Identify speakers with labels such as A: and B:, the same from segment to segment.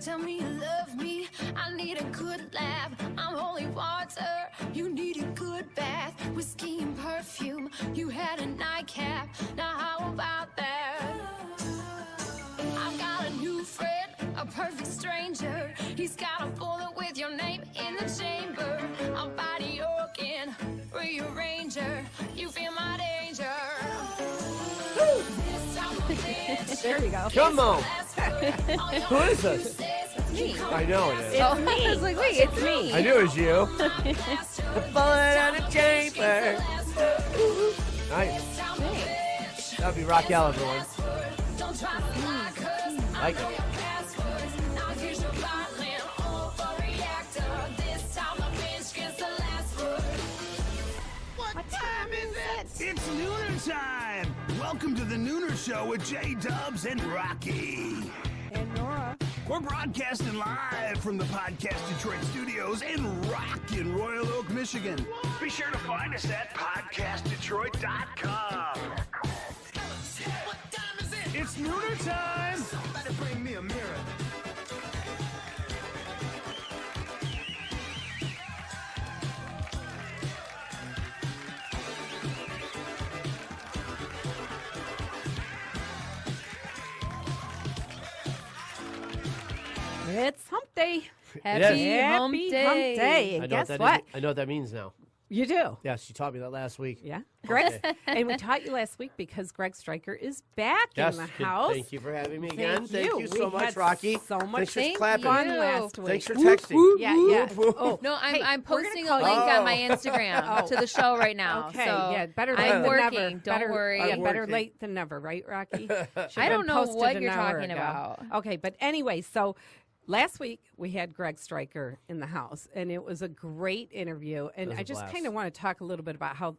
A: Tell me you love me, I need a good laugh. I'm holy water, you need a good bath. Whiskey and perfume, you had a nightcap. Now how about that? I've got a new friend, a perfect stranger. He's got a bullet with your name in the chamber. I'm body organ, rearranger. You feel my danger.
B: There you go.
C: Come on. Who is this?
A: Me.
C: I know it is.
B: It's me.
D: I was like, wait, it's me.
C: I knew it was you. The bullet on the chamber. Nice. That'd be Raquel, everyone. Like it.
E: What time is it? It's Nooner time. Welcome to the Nooner Show with J-Dubs and Rocky.
B: And Nora.
E: We're broadcasting live from the Podcast Detroit studios in rockin' Royal Oak, Michigan. Be sure to find us at PodcastDetroit.com. It's Nooner time. Somebody bring me a mirror.
B: It's hump day.
D: Happy hump
B: Happy
D: day.
B: hump day. And guess what?
C: I know what that means now.
B: You do.
C: Yes, you taught me that last week.
B: Yeah. Greg, and we taught you last week because Greg Stryker is back
C: Yes.
B: in the house.
C: Thank you for having me again.
B: Thank you.
C: so
B: We
C: much,
B: had
C: Rocky.
B: so much
C: Thanks for clapping.
B: fun
D: you.
B: last week.
C: Thanks for texting.
B: Yeah, yeah. Oh,
D: No,
B: hey,
D: I'm
B: we're gonna
D: posting a
B: call
D: link
B: you-
D: on my Instagram to the show right now.
B: Okay,
D: so
B: yeah, better late
D: I'm
B: than
D: working.
B: never.
D: Don't
B: better,
D: worry.
B: Yeah,
C: I'm
B: better
C: working.
B: late than never, right, Rocky? Should've
D: I don't
B: been
D: know
B: posted
D: what
B: an
D: you're
B: hour
D: talking
B: ago.
D: about.
B: Okay, but anyway, so last week we had Greg Stryker in the house, and it was a great interview. And
C: It was
B: I
C: a
B: just
C: blast.
B: kind of want to talk a little bit about how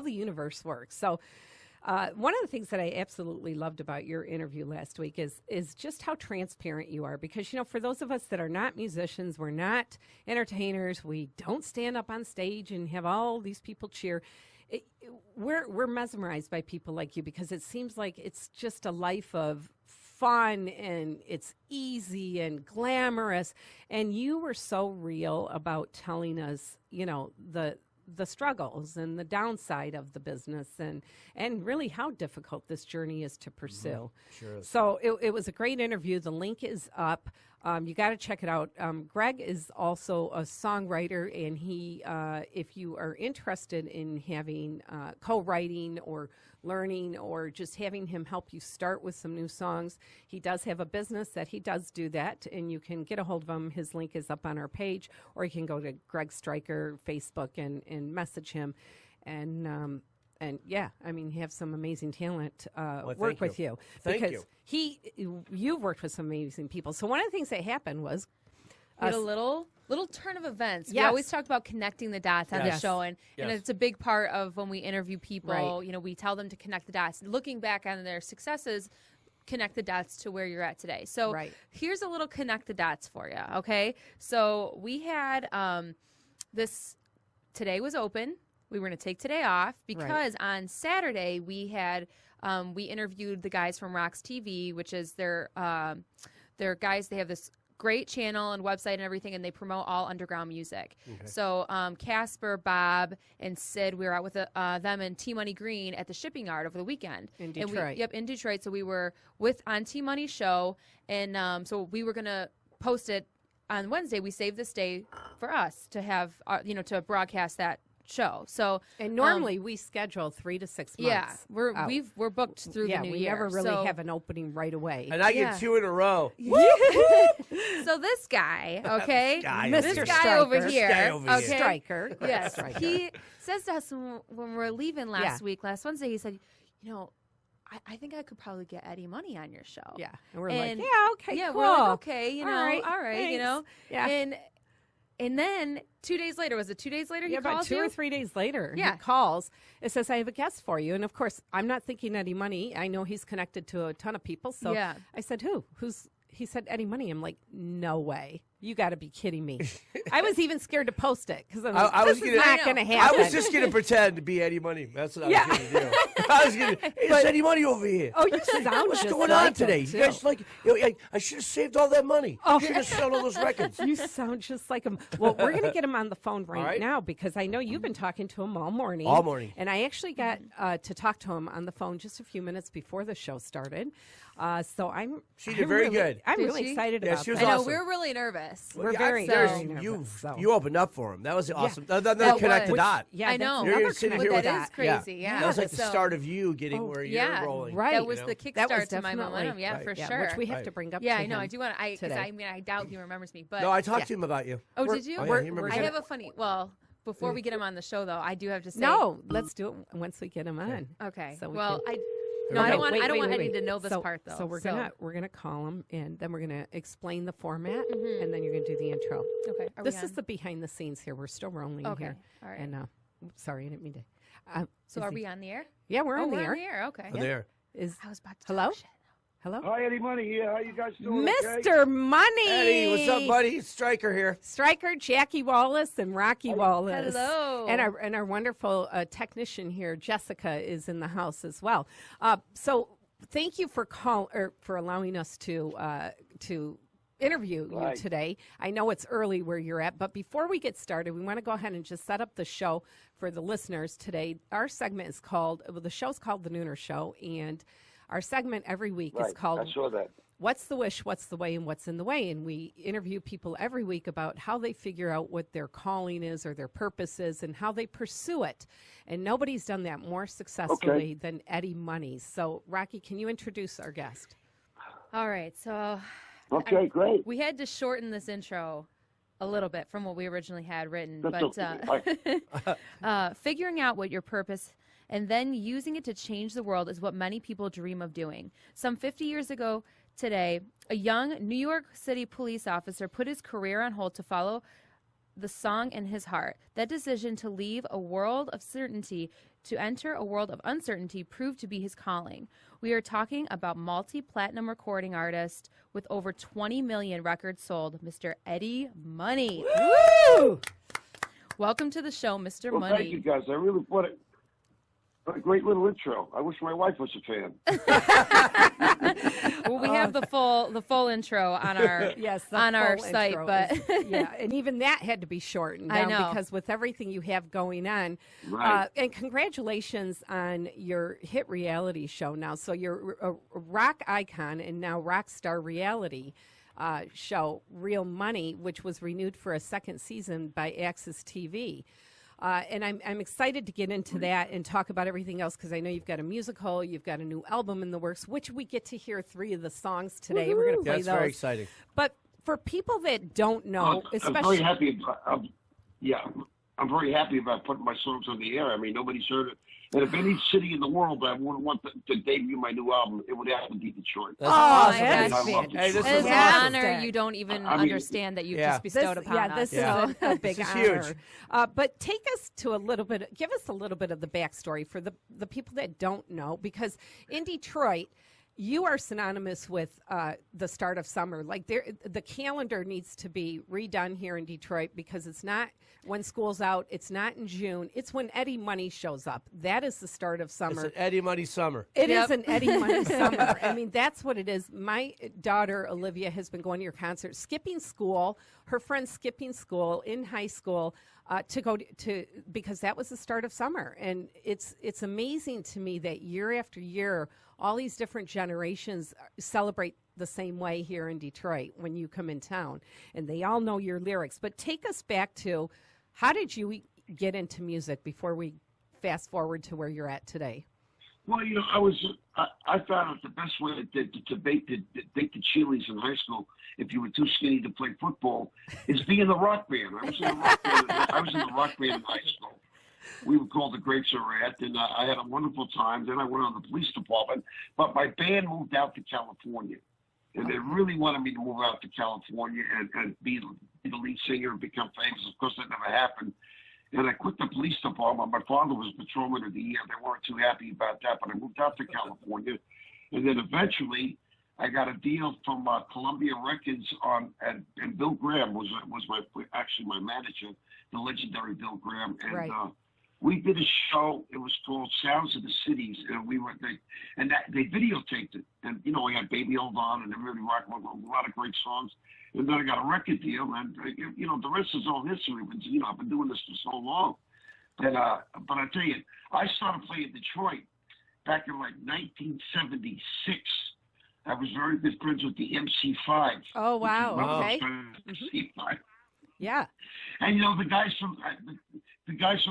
B: the universe works. So. One of the things that I absolutely loved about your interview last week is just how transparent you are. Because, you know, for those of us that are not musicians, we're not entertainers, we don't stand up on stage and have all these people cheer. We're mesmerized by people like you because it seems like it's just a life of fun and it's easy and glamorous. And you were so real about telling us, you know, the struggles and the downside of the business and really how difficult this journey is to pursue.
C: Sure is.
B: So it was a great interview. The link is up. You got to check it out. Greg is also a songwriter, and he, if you are interested in having co-writing or learning or just having him help you start with some new songs, he does have a business that he does do that, and you can get a hold of him. His link is up on our page, or you can go to Greg Stryker Facebook and message him. And yeah, I mean, you have some amazing talent work
C: thank
B: with you.
C: Thank
B: because
C: you.
B: You've worked with some amazing people. So one of the things that happened was
D: We had a little turn of events. We
B: Yes.
D: always talk about connecting the dots on
C: Yes.
D: the show, and
C: Yes.
D: it's a big part of when we interview people.
B: Right.
D: You know, we tell them to connect the dots. Looking back on their successes, connect the dots to where you're at today. So
B: Right.
D: here's a little connect the dots for you. Okay, so we had this. Today was open. We were going to take today off because on Saturday we had we interviewed the guys from Rocks TV, which is their guys. They have this great channel and website and everything, and they promote all underground music.
C: Okay.
D: So Casper, Bob, and Sid, we were out with them and T Money Green at the shipping yard over the weekend.
B: In
D: And
B: Detroit.
D: in Detroit. So we were on T Money's show, and so we were going to post it on Wednesday. We saved this day for us to have, to broadcast that show. So
B: and normally we schedule 3 to 6 months.
D: yeah,
B: out.
D: we're booked through
B: yeah,
D: the new
B: we
D: year.
B: never really
D: So-
B: have an opening right away.
C: And I
D: Yeah.
C: get 2 in a row.
D: So this guy, okay,
C: guy
D: this
C: over
D: guy
B: here.
D: over
B: This
D: here,
C: guy over here.
D: okay,
B: Stryker. Greg
D: yes,
B: Stryker.
D: he says to us when we're leaving last Wednesday, he said, I think I could probably get Eddie money on your show.
B: Yeah. And we're
D: And-
B: like, yeah, okay,
D: yeah,
B: cool.
D: we're like, okay,
B: All right,
D: all right,
B: thanks. Yeah.
D: And then 2 days later, was it 2 days later he
B: about
D: calls
B: 2
D: you?
B: or 3 days later,
D: Yeah.
B: he calls. It says, I have a guest for you. And of course, I'm not thinking Eddie Money. I know he's connected to a ton of people. So
D: Yeah.
B: I said, who? He said, Eddie Money. I'm like, no way. You got to be kidding me. I was even scared to post it because
C: I
B: this
C: was
B: is not going to happen.
C: I was just going to pretend to be Eddie Money. That's what I was going to do. I was going to, hey, it's Eddie Money over here.
B: Oh, you sound
C: What's
B: just
C: going
B: like
C: on today?
B: him,
C: You guys
B: too.
C: like, I should have saved all that money. I should have sold all those records.
B: You sound just like him. Well, we're going to get him on the phone right,
C: right.
B: now because I know you've been talking to him all morning.
C: All morning.
B: And I actually got to talk to him on the phone just a few minutes before the show started. So
C: She did very
B: really,
C: good.
B: I'm
D: Did
B: really
D: she?
B: excited
C: Yeah,
B: about
C: she was
B: that.
D: I know
C: awesome.
D: we're really nervous.
B: We're very,
C: There's-
B: very nervous. So.
C: You opened up for him. That was awesome. That
D: That
C: connect the
D: was.
C: dot.
B: Yeah,
D: I
B: that's
D: know.
C: You're
B: another
C: sitting
B: connect
C: here
D: That
C: with
D: is
C: that.
D: crazy, yeah.
C: That was like the
D: So-
C: start of you getting where
D: yeah,
C: you're rolling.
B: right.
D: That was
C: you
D: the
C: know?
B: That was
D: kickstart to my
B: definitely-
D: momentum. Yeah,
C: Right.
D: for
B: Yeah,
D: sure.
B: which we have
C: Right.
B: to bring up
D: Yeah,
B: to
D: I know.
B: him
D: I do want to. Because
B: today.
D: I mean, I doubt he remembers me. But
C: No, I talked to him about you.
D: oh, did you?
C: Oh, yeah, he remembers
D: I
C: you.
D: have a funny. Well, before we get him on the show, though, I do have to say.
B: No, let's do it once we get him on.
D: Okay.
B: So we
D: well,
B: can-
D: I. No, I
C: Okay,
D: don't want.
B: Wait,
D: I don't
B: wait,
D: want
B: wait,
D: Eddie
B: wait.
D: to know this
B: so,
D: part though.
B: So we're gonna call him and then we're gonna explain the format and then you're gonna do the intro.
D: Okay. Are
B: This
D: we
B: is
D: on?
B: the behind the scenes here. We're still rolling
D: Okay.
B: here.
D: All right.
B: And sorry, I didn't mean to.
D: So
B: is
D: are
B: he-
D: we on the air?
B: Yeah, we're
D: Oh,
B: on the
D: we're
B: air.
D: on the air. Okay.
C: Oh, there.
B: Is
D: I was about to.
B: hello?
D: talk shit.
B: Hello,
F: Hi, Eddie Money here. How you guys doing? Okay?
B: Mr. Money.
C: Eddie, what's up, buddy? Stryker here.
B: Striker Jackie Wallace and Rocky Wallace.
D: Hello.
B: And our wonderful technician here, Jessica, is in the house as well. So thank you for allowing us to interview you
F: Right.
B: today. I know it's early where you're at, but before we get started, we want to go ahead and just set up the show for the listeners today. Our segment is the show's called The Nooner Show, and our segment every week is
F: Right.
B: called
F: I saw that.
B: What's the Wish, What's the Way, and What's in the Way? And we interview people every week about how they figure out what their calling is or their purpose is and how they pursue it. And nobody's done that more successfully than Eddie Money. So, Rocky, can you introduce our guest?
D: All right. So
F: Okay, great.
D: we had to shorten this intro a little bit from what we originally had written,
F: That's
D: but
F: okay.
D: figuring out what your purpose and then using it to change the world is what many people dream of doing. Some 50 years ago today, a young New York City police officer put his career on hold to follow the song in his heart. That decision to leave a world of certainty to enter a world of uncertainty proved to be his calling. We are talking about multi-platinum recording artist with over 20 million records sold, Mr. Eddie Money.
B: Woo!
D: Welcome to the show, Mr.
F: Well,
D: Money.
F: thank you guys. I really what a great little intro. I wish my wife was a fan.
D: Well, we have the full intro on our
B: Yes, the
D: on our
B: full
D: site,
B: intro
D: but
B: is- yeah, and even that had to be shortened
D: I
B: down
D: know.
B: because with everything you have going on,
F: Right.
B: and congratulations on your hit reality show now. So you're a rock icon and now rock star reality show, Real Money, which was renewed for a second season by Access TV. And I'm excited to get into that and talk about everything else because I know you've got a musical, you've got a new album in the works, which we get to hear 3 of the songs today. We're going to play
C: That's
B: those.
C: very exciting.
B: But for people that don't know,
F: I'm very
B: especially
F: happy. I'm very happy about putting my songs on the air. I mean, nobody's heard it. And if any city in the world I would want to debut my new album, it would have to be Detroit.
C: That's
B: Oh,
C: awesome.
B: that's
F: I love
B: fantastic.
C: Hey, this
D: it is
C: is
D: an
C: awesome.
D: honor you don't even
F: I mean,
D: understand that you've
C: yeah.
D: just bestowed upon us.
B: this
C: Yeah.
B: is a big
C: This is
B: honor.
C: huge.
B: But take us to give us a little bit of the backstory for the people that don't know, because in Detroit, you are synonymous with the start of summer. Like the calendar needs to be redone here in Detroit because it's not when school's out. It's not in June. It's when Eddie Money shows up. That is the start of
C: It's
B: summer.
C: an Eddie Money summer.
B: It is
D: Yep.
B: an Eddie Money summer. I mean, that's what it is. My daughter, Olivia, has been going to your concert, skipping school, her friends skipping school in high school to go to because that was the start of summer. And it's amazing to me that year after year, all these different generations celebrate the same way here in Detroit when you come in town. And they all know your lyrics. But take us back to how did you get into music before we fast forward to where you're at today?
F: Well, I found out the best way to bake the chilies in high school, if you were too skinny to play football, is be in the rock band. I was in the rock band in high school. We were called the Great Surrette, and I had a wonderful time. Then I went on the police department, but my band moved out to California, and they really wanted me to move out to California and be the lead singer and become famous. Of course, that never happened. And I quit the police department. My father was patrolman of the year. They weren't too happy about that, but I moved out to California. And then eventually I got a deal from Columbia Records and Bill Graham was my manager, the legendary Bill Graham, and
B: Right.
F: We did a show. It was called Sounds of the Cities, and they videotaped it. And we had Baby Hold On and Really Rock, a lot of great songs. And then I got a record deal, and the rest is all history. But I've been doing this for so long. But I tell you, I started playing Detroit back in like 1976. I was very good friends with the MC5.
B: Oh, wow.
C: Wow.
B: Okay.
F: MC5.
B: Yeah.
F: And the guys from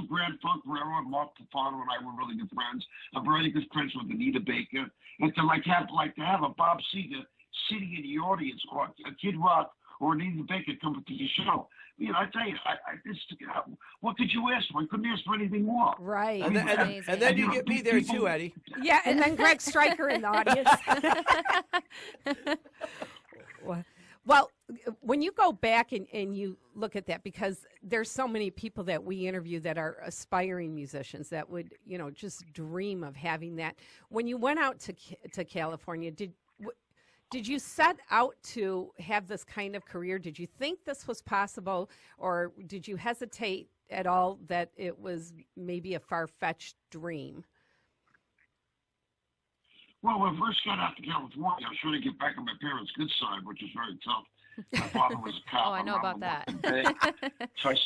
F: Grand Funk Railroad, Mark Pafano and I were really good friends. I'm very good friends with Anita Baker. And to have a Bob Seger sitting in the audience, or a Kid Rock or Anita Baker coming to your show. I tell you, what could you ask for? I couldn't ask for anything more.
B: Right.
C: And then you get me there too, Eddie.
B: Yeah, and then Greg Stryker in the audience. Well, when you go back and you look at that, because there's so many people that we interview that are aspiring musicians that would, just dream of having that. When you went out to California, did you set out to have this kind of career? Did you think this was possible, or did you hesitate at all that it was maybe a far-fetched dream?
F: Well, when I first got out to California, I was trying to get back on my parents' good side, which is very tough. My father was a cop.
D: Oh, I know about that.
F: So I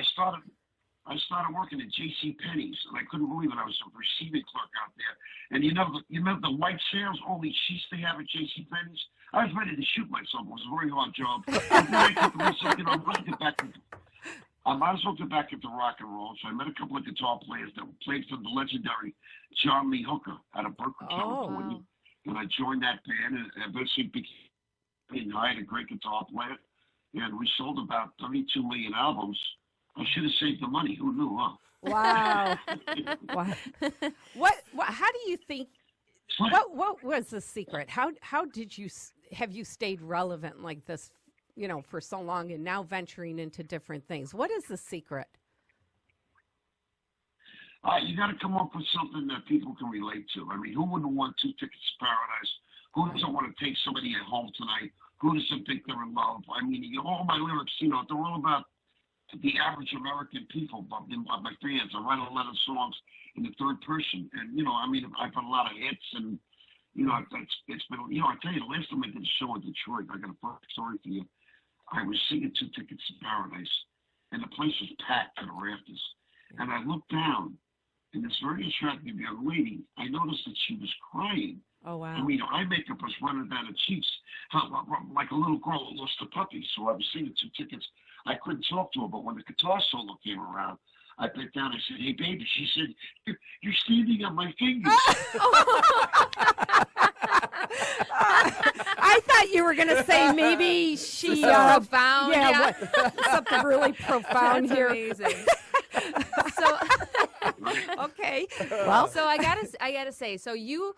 F: started working at J.C. Penney's, and I couldn't believe it. I was a receiving clerk out there. And you know the white sales, all these sheets they have at J.C. Penney's? I was ready to shoot myself. It was a very hard job. And then I thought to myself, I might as well get back into rock and roll. So I met a couple of guitar players that played for the legendary John Lee Hooker out of Berkeley, California. And I joined that band, and eventually became a great guitar player. And we sold about 32 million albums. I should have saved the money. Who knew, huh?
B: Wow. Wow. What? How do you think? What was the secret? How did you have you stayed relevant like this? For so long, and now venturing into different things. What is the secret?
F: You got to come up with something that people can relate to. I mean, who wouldn't want 2 Tickets to Paradise? Who doesn't want to take somebody at home tonight? Who doesn't think they're in love? I mean, all my lyrics, they're all about the average American people, but my fans. I write a lot of songs in the third person, and I've had a lot of hits, and it's been. I tell you, the last time I did a show in Detroit, I got a perfect story for you. I was singing 2 Tickets to Paradise, and the place was packed to the rafters. And I looked down, and this very attractive young lady, I noticed that she was crying.
B: Oh, wow.
F: I mean, eye makeup was running down her cheeks, like a little girl that lost a puppy. So I was singing 2 Tickets. I couldn't talk to her, but when the guitar solo came around, I bent down and said, "Hey, baby." She said, "You're standing on my fingers."
B: I thought you were going to say maybe she
D: profound.
B: Yeah, something really profound
D: That's
B: here.
D: amazing. So,
B: Okay. Well,
D: so I gotta say, so you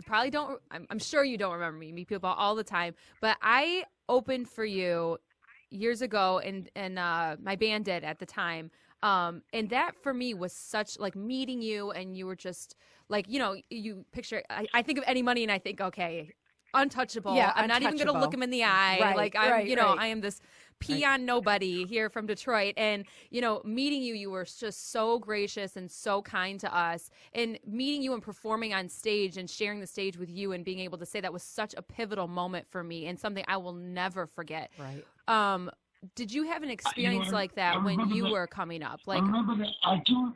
D: probably don't. I'm sure you don't remember me. You meet people all the time, but I opened for you years ago, and my band did at the time. And that for me was such like meeting you, and you were just like, you picture, I think of Eddie Money and I think, okay, untouchable.
B: Yeah,
D: I'm not even going to
B: untouchable.
D: look him in the eye.
B: Right,
D: like I'm,
B: right, right.
D: I am this peon nobody here from Detroit. And, meeting you were just so gracious and so kind to us, and meeting you and performing on stage and sharing the stage with you and being able to say that was such a pivotal moment for me and something I will never forget.
B: right.
D: Did you have an experience like that when you were coming up? Like,
F: I remember that. I do.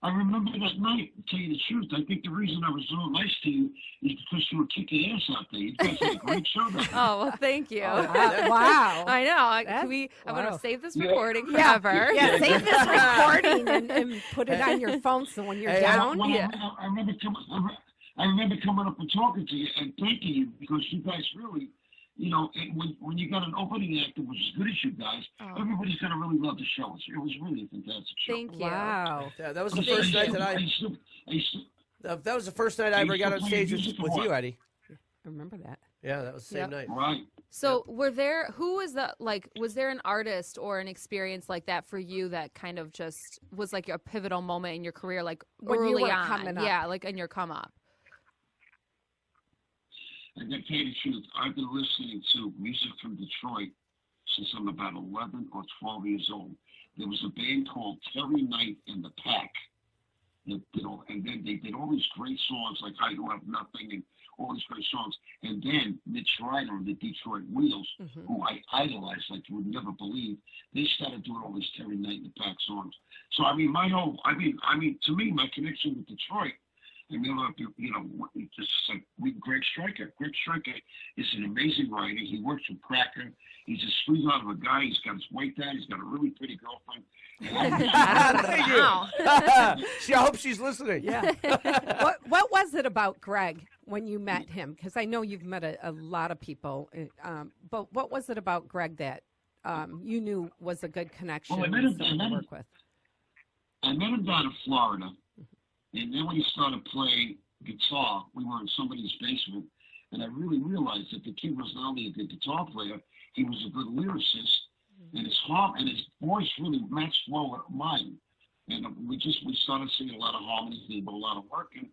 F: I remember that night. To tell you the truth, I think the reason I was so nice to you is because you were kicking ass out there. You guys had a great show that night.
D: oh, well, thank you.
B: Wow.
D: I know. I want
B: wow.
D: to save this
F: Yeah.
D: recording
B: Yeah.
D: forever.
B: Yeah, save this recording and put it on your phone so when you're
C: Hey,
B: down.
F: Well,
B: Yeah.
F: I remember coming up and talking to you and thanking you because you guys really, when you got an opening act that was as good as you guys, everybody's gonna really love the show. It was really a fantastic show.
D: Thank you.
B: Wow.
C: Yeah, that was the first night that was the first night I ever got on stage with you, Eddie.
B: I remember that.
C: Yeah, that was the same night.
F: Right.
D: So was there an artist or an experience like that for you that kind of just was like a pivotal moment in your career, like
B: When you
D: early
B: were
D: on?
B: coming up.
D: Yeah, like in your come up.
F: I got to tell you the truth. I've been listening to music from Detroit since I'm about 11 or 12 years old. There was a band called Terry Knight and the Pack. And then they did all these great songs like I Don't Have Nothing and all these great songs. And then Mitch Ryder and the Detroit Wheels, who I idolized like you would never believe, they started doing all these Terry Knight and the Pack songs. So, I mean, to me, my connection with Detroit, I mean, just like Greg Stryker. Greg Stryker is an amazing writer. He works with Cracker. He's a sweetheart of a guy. He's got his white dad. He's got a really pretty girlfriend.
C: Thank you. I hope she's listening.
B: Yeah. What was it about Greg when you met him? Because I know you've met a lot of people, but what was it about Greg that you knew was a good connection to work with?
F: I met him down in Florida, and then when he started playing guitar, we were in somebody's basement, and I really realized that the kid was not only a good guitar player, he was a good lyricist, and his voice really matched well with mine. And we started singing a lot of harmonies, and a lot of work. And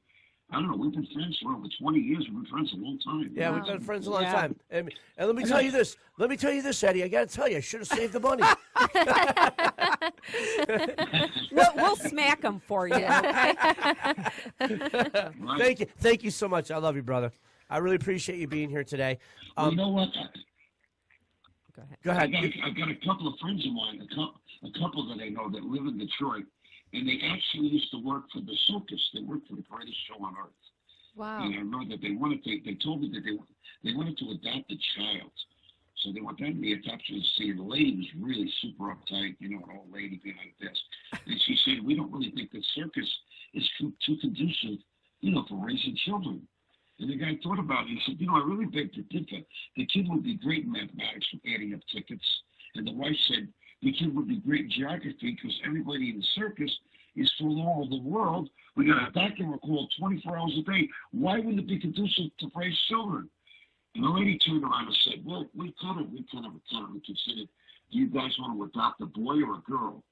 F: I don't know, we've been friends for over 20 years. We've been friends a long time.
C: Yeah, we've been friends a long time. And let me tell you this. Eddie. I got to tell you, I should have saved the money.
B: We'll smack him for you. Okay?
F: Right?
C: Thank you so much. I love you, brother. I really appreciate you being here today.
F: You know what?
C: Go ahead.
F: I've got a couple of friends of mine, a couple that I know that live in Detroit, and they actually used to work for the circus. They worked for the greatest show on earth.
D: Wow.
F: And I know that they told me that they wanted to adopt a child. So they went down to the adoption scene. The lady was really super uptight, an old lady behind the desk. And she said, we don't really think that circus is too conducive, for raising children. And the guy thought about it. He said, I really beg to differ. The kid would be great in mathematics for adding up tickets. And the wife said, the kid would be great in geography because everybody in the circus is from all over the world. We got a doctor on call 24 hours a day. Why wouldn't it be conducive to raise children? And the lady turned around and said, well, we kind of considered, do you guys want to adopt a boy or a girl?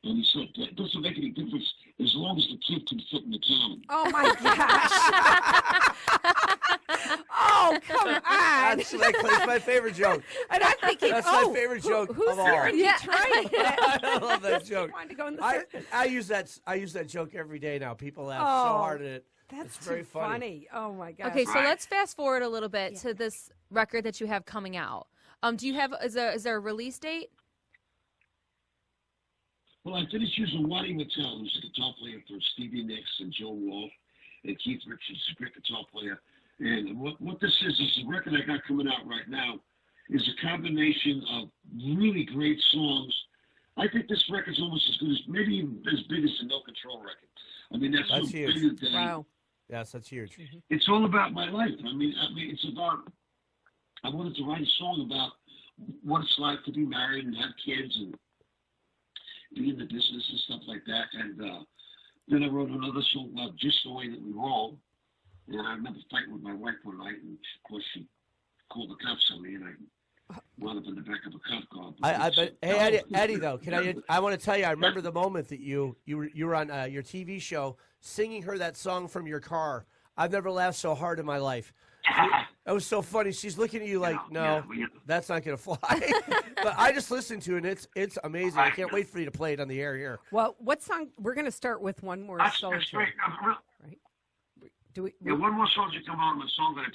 F: And he said, it doesn't make any difference as long as the kid can fit in the cannon.
B: Oh, my gosh. Oh, come on.
C: That's my favorite joke.
B: And I'm thinking,
C: that's my favorite joke
B: who's
C: of all.
B: there in Detroit?
C: I love that joke.
B: Wanted to go in the circus.
C: I use that joke every day now. People laugh so hard at it.
B: That's
C: it's very
B: funny. Oh, my gosh.
D: Okay, so let's fast forward a little bit to this record that you have coming out. Do you have, is there a release date?
F: Well, I finished using Waddy Mattel, who's a guitar player for Stevie Nicks and Joe Wolf, and Keith Richards, a great guitar player. And what this is the record I got coming out right now is a combination of really great songs. I think this record's almost as good as, maybe even as big as the No Control record. I mean, that's so
C: huge.
F: Big.
B: Wow.
C: Yes, that's huge.
B: Mm-hmm.
F: It's all about my life. I mean, it's about, I wanted to write a song about what it's like to be married and have kids and be in the business and stuff like that. And then I wrote another song about Just the Way That We Roll. And I remember fighting with my wife one night, and of course she called the cops on me, and I wound up in the back of a cop car.
C: But hey, Eddie, though, I want to tell you, I remember the moment that you were on your TV show singing her that song from your car. I've never laughed so hard in my life. It was so funny. She's looking at you like, no, that's not going to fly. But I just listened to it, and it's amazing. I can't wait for you to play it on the air here.
B: Well, what song? We're going to start with One More Soldier. Right?
F: One More Soldier come on, the song that I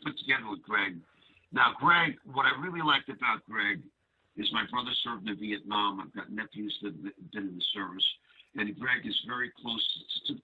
F: put together with Greg. Now, Greg, what I really liked about Greg is my brother served in Vietnam. I've got nephews that have been in the service. And Greg is very close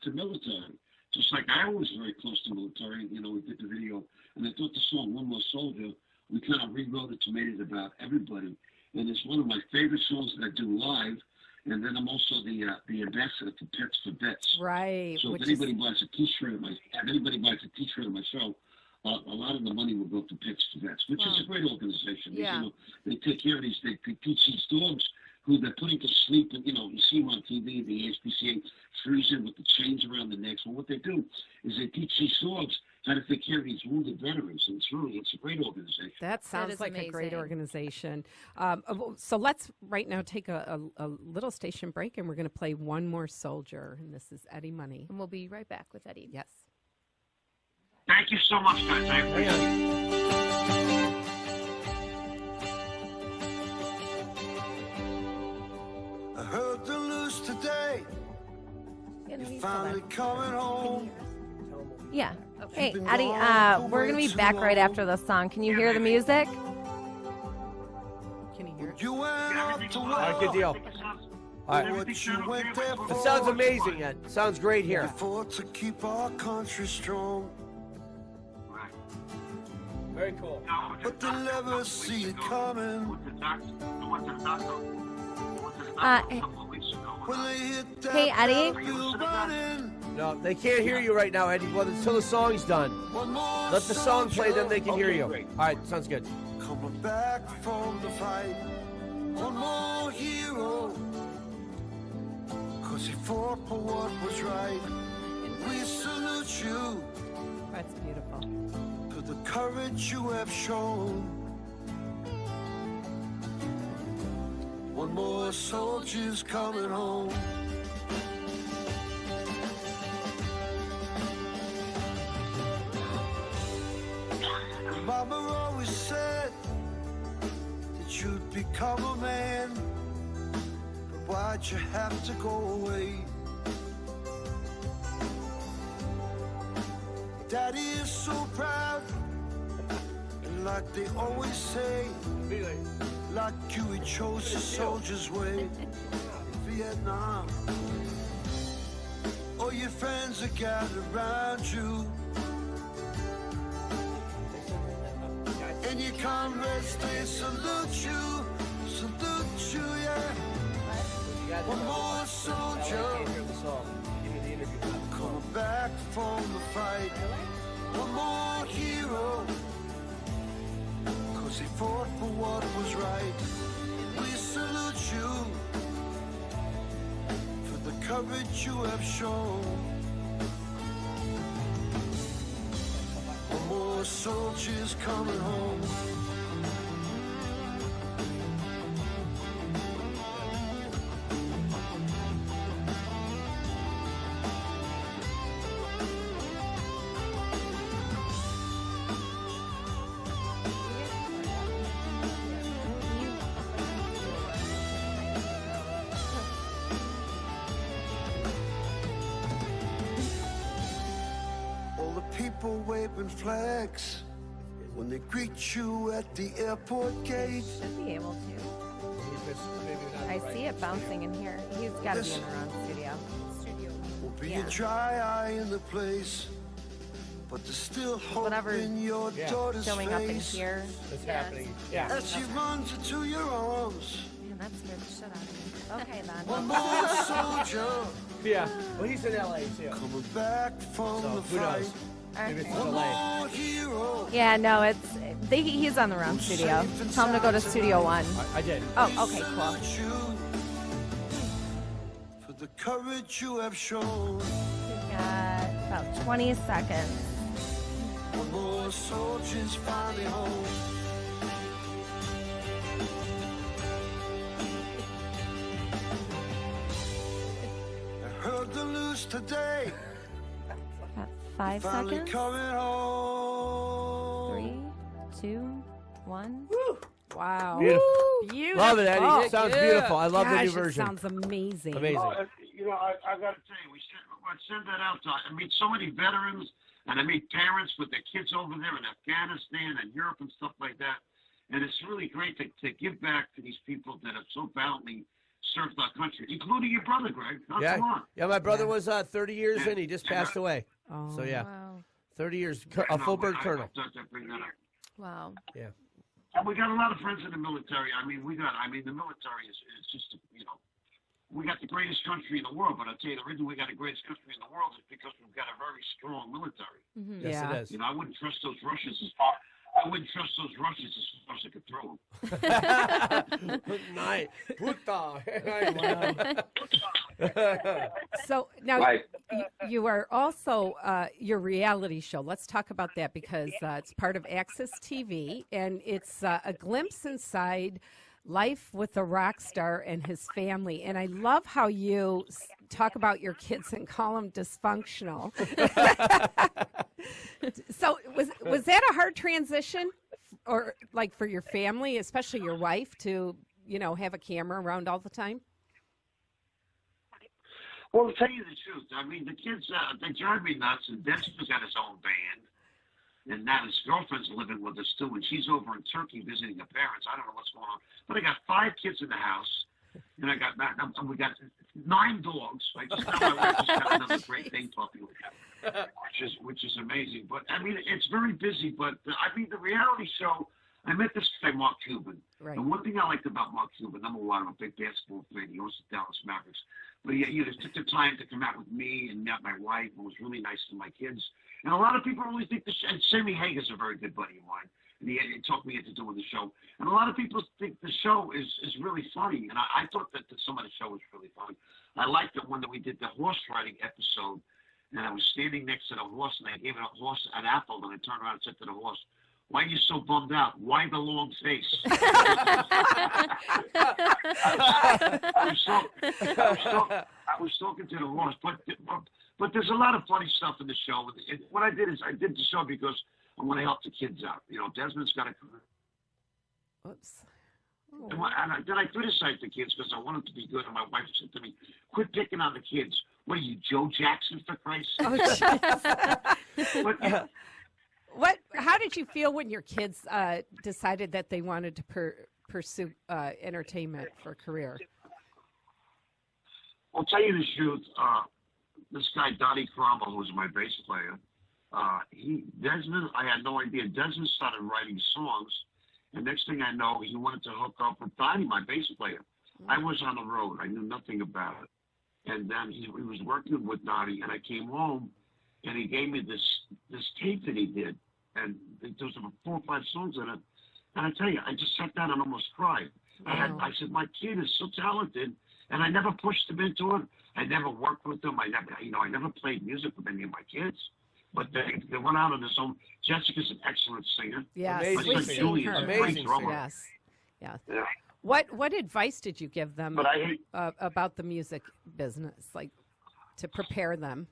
F: to military. Just like I was very close to military, we did the video, and I thought the song "One More Soldier," we kind of rewrote it to make it about everybody, and it's one of my favorite songs that I do live. And then I'm also the ambassador for Pets for Vets.
B: Right.
F: So if anybody buys a T-shirt of my show, a lot of the money will go to Pets for Vets, which is a great organization.
D: Yeah.
F: They take care of they teach these dogs who they're putting to sleep, and you see them on TV, the ASPCA freezing with the chains around the necks. Well, what they do is they teach these dogs how to take care of these wounded veterans, and it's a great organization.
B: That sounds like
D: amazing.
B: a great organization. So let's right now take a little station break, and we're going to play One More Soldier, and this is Eddie Money.
D: And we'll be right back with Eddie.
B: Yes.
F: Thank you so much, guys. I appreciate it.
G: I heard the news today. You're finally coming home.
H: Yeah. Hey, Eddie, we're going to be back right after the song. Can you hear the music?
B: Can you hear it?
G: You went up to
C: All right, good deal. All right.
G: what you went there
C: It
G: for.
C: sounds amazing, Ed. Sounds great here.
G: For to keep our country strong.
C: Very cool.
G: But they never see it coming. When they hit that
H: Hey, Eddie.
G: battlefield running.
C: No, they can't hear you right now, Eddie. Well, until the song's done.
G: One more
C: Let the song play, then they can hear you.
F: great.
C: All right, sounds good.
G: coming back from the fight. One more hero. 'Cause he fought for what was right. We salute you
B: That's beautiful.
G: for the courage you have shown. One more soldier's coming home. Mama always said that you'd become a man, but why'd you have to go away? Daddy is so proud, and like they always say, like you, he chose the soldier's way in Vietnam. All your friends are gathered around you, and your comrades, they salute you, yeah. One more soldier coming back from the fight. One more hero, 'cause he fought for what was right. We salute you for the courage you have shown. One more soldiers coming home. All the people waving flags when they greet you at the airport gate.
H: Should be able to. I see it bouncing in here. He's got to be in the wrong studio.
G: Will be
H: Yeah.
G: a dry eye in the place, but there's still hope
H: Whatever
G: in your daughter's
H: Showing up in
G: face.
H: here.
C: It's happening. Yeah.
G: As she runs into your arms.
H: Man, that scared the shit out of me. Okay, then.
G: One more soldier
C: Yeah. Well, he's in LA too.
G: coming back from
C: So
G: the
C: who
G: fight.
C: knows? Maybe it's
H: Okay.
C: in
G: One
C: LA.
G: more hero.
H: Yeah, no, he's on the wrong studio. Tell him to go to Studio 1.
C: I did.
H: Oh, okay, cool.
G: Salute you for the courage you have shown.
H: We've got about 20 seconds.
G: One more soldiers finally home. I heard the news today.
H: Got 5
G: Finally
H: seconds.
G: coming home.
H: 3, 2, 1.
B: Wow.
C: Beautiful.
B: Beautiful.
C: Love it, Eddie. It sounds beautiful. I love the
B: Gosh,
C: new
B: it
C: version.
B: sounds amazing.
C: Amazing.
F: I got to tell you, I send that out to. I meet so many veterans, and I meet parents with their kids over there in Afghanistan and Europe and stuff like that. And it's really great to give back to these people that have so valiantly served our country, including your brother, Greg. Oh,
C: Yeah.
F: Come on.
C: Yeah, my brother was 30 years in. He just passed away.
B: Oh,
C: So, yeah.
H: Wow.
C: 30 years. A full bird colonel.
F: I thought I'd bring that up.
H: Wow.
C: Yeah.
F: And we got a lot of friends in the military. The military is just, we got the greatest country in the world. But I'll tell you, the reason we got the greatest country in the world is because we've got a very strong military.
C: Yes,
B: Yeah.
C: it is.
F: I wouldn't trust those Russians as far as I could throw them.
C: Night. Puta.
B: So now
F: Right.
B: you are also your reality show. Let's talk about that because it's part of Access TV, and it's a glimpse inside life with a rock star and his family. And I love how you talk about your kids and call them dysfunctional. So was that a hard transition, or like for your family, especially your wife, to have a camera around all the time?
F: Well, to tell you the truth, I mean, the kids, they drive me nuts, and Desmond's got his own band, and now his girlfriend's living with us, too, and she's over in Turkey visiting her parents. I don't know what's going on. But I got 5 kids in the house, and we got 9 dogs. I just now my wife just got another Great Dane puppy, which is amazing. But, I mean, it's very busy, but, I mean, the reality show, I met this guy, Mark Cuban.
B: Right.
F: And one thing I liked about Mark Cuban, number one, I'm a big basketball fan. He owns the Dallas Mavericks. But he just took the time to come out with me and met my wife, and was really nice to my kids. And a lot of people really think and Sammy Hager's a very good buddy of mine. And he talked me into doing the show. And a lot of people think the show is really funny. And I thought that some of the show was really funny. I liked the one that we did, the horse riding episode. And I was standing next to the horse, and I gave the horse an apple, and I turned around and said to the horse, "Why are you so bummed out? Why the long face?" I was talking to the horse, but there's a lot of funny stuff in the show. What I did is I did the show because I want to help the kids out. Desmond's got a career.
B: Oops.
F: And then I criticized the kids because I wanted to be good, and my wife said to me, "Quit picking on the kids. What are you, Joe Jackson, for Christ's sake?"
B: But, how did you feel when your kids decided that they wanted to pursue entertainment for a career?
F: I'll tell you the truth. This guy, Donnie Cromwell, who was my bass player, Desmond, I had no idea. Desmond started writing songs, and next thing I know, he wanted to hook up with Donnie, my bass player. I was on the road. I knew nothing about it. And then he was working with Donnie, and I came home, and he gave me this tape that he did. And there was about 4 or 5 songs in it. And I tell you, I just sat down and almost cried.
B: Wow.
F: I said, my kid is so talented, and I never pushed him into it. I never worked with them. I never played music with any of my kids. But they went out on their own. Jessica's an excellent singer.
B: Yes,
C: Amazing
B: we've
C: singer.
B: seen
F: Julian's
B: her.
F: a great
C: Amazing
F: drummer.
B: Yes, yes.
F: Yeah.
B: What advice did you give them
F: But I hate.
B: about the music business, like to prepare them?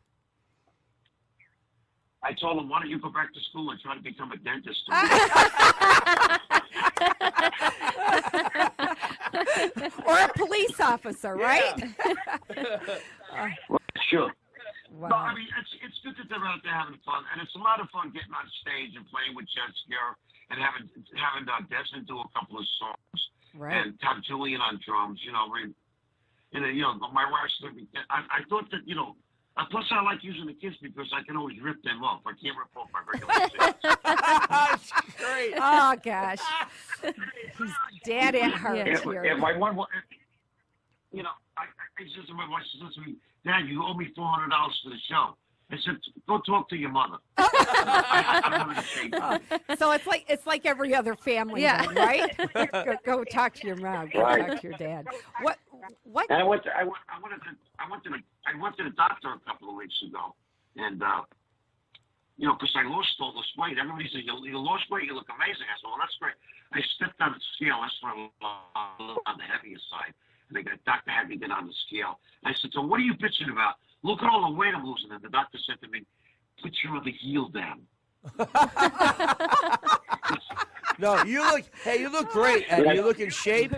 F: I told him, why don't you go back to school and try to become a dentist?
B: Or a police officer, right?
F: Sure.
B: Wow.
F: No, I mean, it's good that they're out there having fun, and it's a lot of fun getting on stage and playing with Jessica and having Desmond do a couple of songs,
B: Right.
F: and have Julian on drums. My wife said, I thought that plus I like using the kids because I can always rip them off. I can't rip off my regular kids.
C: That's great.
B: Oh gosh, he's dad at heart here.
F: And my one, I said to my wife, she says to me, "Dad, you owe me $400 for the show." I said, "Go talk to your mother." I don't change.
B: So it's like every other family,
D: Yeah.
B: then, right? go talk to your mom. Go
F: Right.
B: talk to your dad. What?
F: And I went to the doctor a couple of weeks ago, and because I lost all this weight. Everybody said, "You lost weight. You look amazing." I said, "Well, that's great." I stepped on the scale. I started a little on the heavier side, and the doctor had me get on the scale. I said, "So what are you bitching about? Look at all the weight I'm losing." And the doctor said to me, "Put your other heel down."
C: No, you look great, Ed. You look in shape.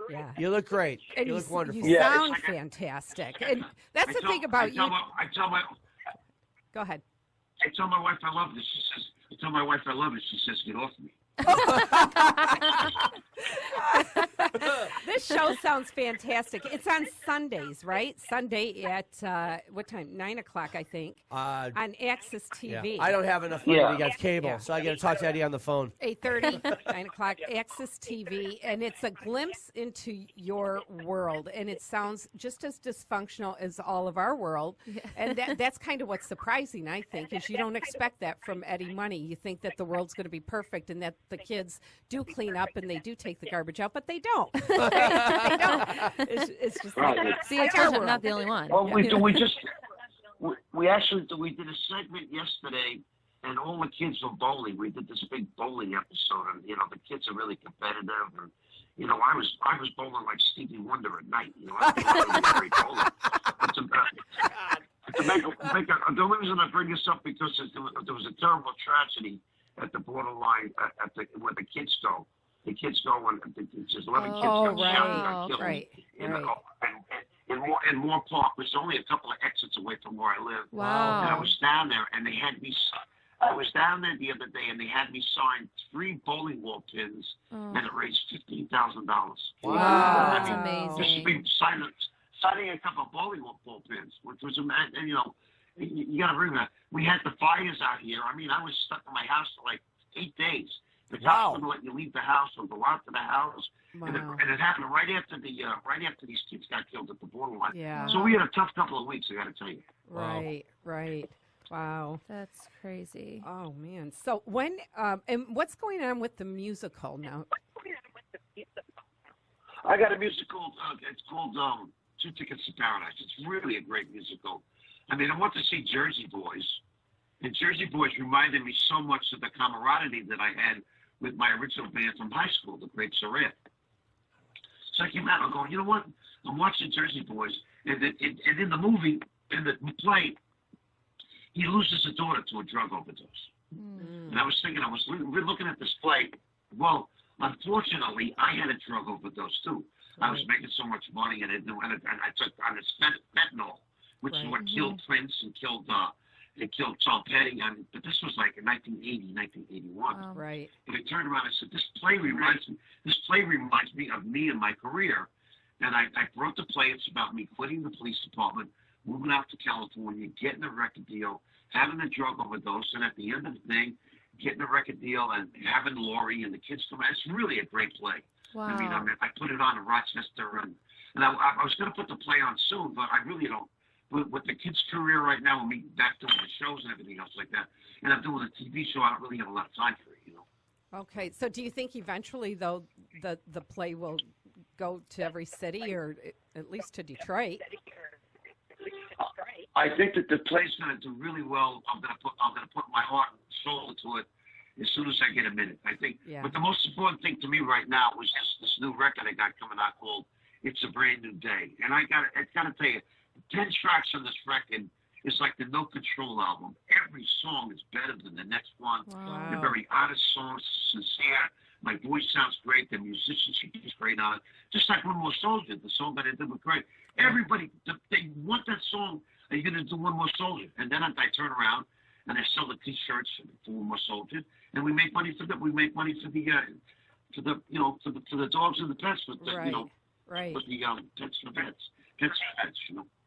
B: Yeah.
C: You look great.
B: And
C: You look wonderful.
B: You
F: Yeah,
B: sound
F: it's like
B: fantastic. And that's the thing about you. Go ahead.
F: I tell my wife I love her. She says, I tell my wife I love her. She says, "Get off me."
B: This show sounds fantastic. It's on Sundays, right? Sunday at what time? 9 o'clock, I think, on Access
C: Yeah.
B: TV.
C: I don't have enough money
F: Yeah.
C: to get cable,
B: Yeah.
C: so I got to talk to Eddie on the phone.
B: 8:30, 9 o'clock, Access TV, and it's a glimpse into your world, and it sounds just as dysfunctional as all of our world, and that's kind of what's surprising, I think, is you don't expect that from Eddie Money. You think that the world's going to be perfect and that the kids do clean up and they do take the garbage out, but they don't. They don't. It's just
F: Right.
B: like,
D: See,
B: like
D: it's
B: our
D: not
B: world.
D: the only one.
F: Well, we did a segment yesterday, and all the kids were bowling. We did this big bowling episode, and the kids are really competitive. And I was bowling like Stevie Wonder at night. I was a great bowler. The reason I bring this up because there was a terrible tragedy at the borderline where the kids go. The kids go and just 11 kids got shot and got killed.
B: Right.
F: In Moore Park, which is only a couple of exits away from where I live.
D: Wow.
F: And I was down there, and they had me. I was down there the other day, and they had me sign 3 bowling ball pins, and it raised $15,000.
B: Wow.
D: That's amazing.
F: Just to be signing a couple of bowling ball pins, which was amazing. You got to remember, we had the fires out here. I mean, I was stuck in my house for like 8 days. The cops wouldn't let you leave the house or go out to the house.
B: Wow.
F: And it happened right after these kids got killed at the borderline.
B: Yeah.
F: So we had a tough couple of weeks, I got to tell you.
B: Right. Wow.
D: That's crazy.
B: Oh man. So when and what's going on with the musical now?
F: I got a musical. It's called 2 Tickets to Paradise. It's really a great musical. I mean, I want to see Jersey Boys, and Jersey Boys reminded me so much of the camaraderie that I had with my original band from high school, the Great Surreal. So I came out and I'm going, you know what? I'm watching Jersey Boys, and in the movie, in the play, he loses a daughter to a drug overdose. And I was thinking, we're looking at this play. Well, unfortunately, I had a drug overdose too. I was making so much money, and I took on this fentanyl, which is what killed Prince and killed Tom Petty. But this was like in 1980, 1981.
B: Right.
F: And I turned around and I said, this play reminds me of me and my career. And I wrote the play. It's about me quitting the police department, moving out to California, getting a record deal, having a drug overdose, and at the end of the thing, getting a record deal and having Laurie and the kids come out. It's really a great play.
D: Wow.
F: I mean, I put it on in Rochester, and I was going to put the play on soon, but I really don't. With the kids' career right now, and me back doing the shows and everything else like that, and I'm doing a TV show, I don't really have a lot of time for it,
B: Okay. So do you think eventually, though, the play will go to every city, or at least to Detroit?
F: I think that the play's going to do really well. I'm going to put my heart and soul into it as soon as I get a minute. I think.
B: Yeah.
F: But the most important thing to me right now was this new record I got coming out called "It's a Brand New Day," and I got to tell you, 10 tracks on this record is like the No Control album. Every song is better than the next one.
B: Wow.
F: They're very honest songs, sincere. My voice sounds great. The musicianship is great on it. Just like One More Soldier, the song that I did with Craig. Everybody, they want that song. Are you going to do One More Soldier? And then I turn around and I sell the T-shirts for One More Soldier, and we make money for the for the dogs and the pets with the
B: Right.
F: with the pets for pets.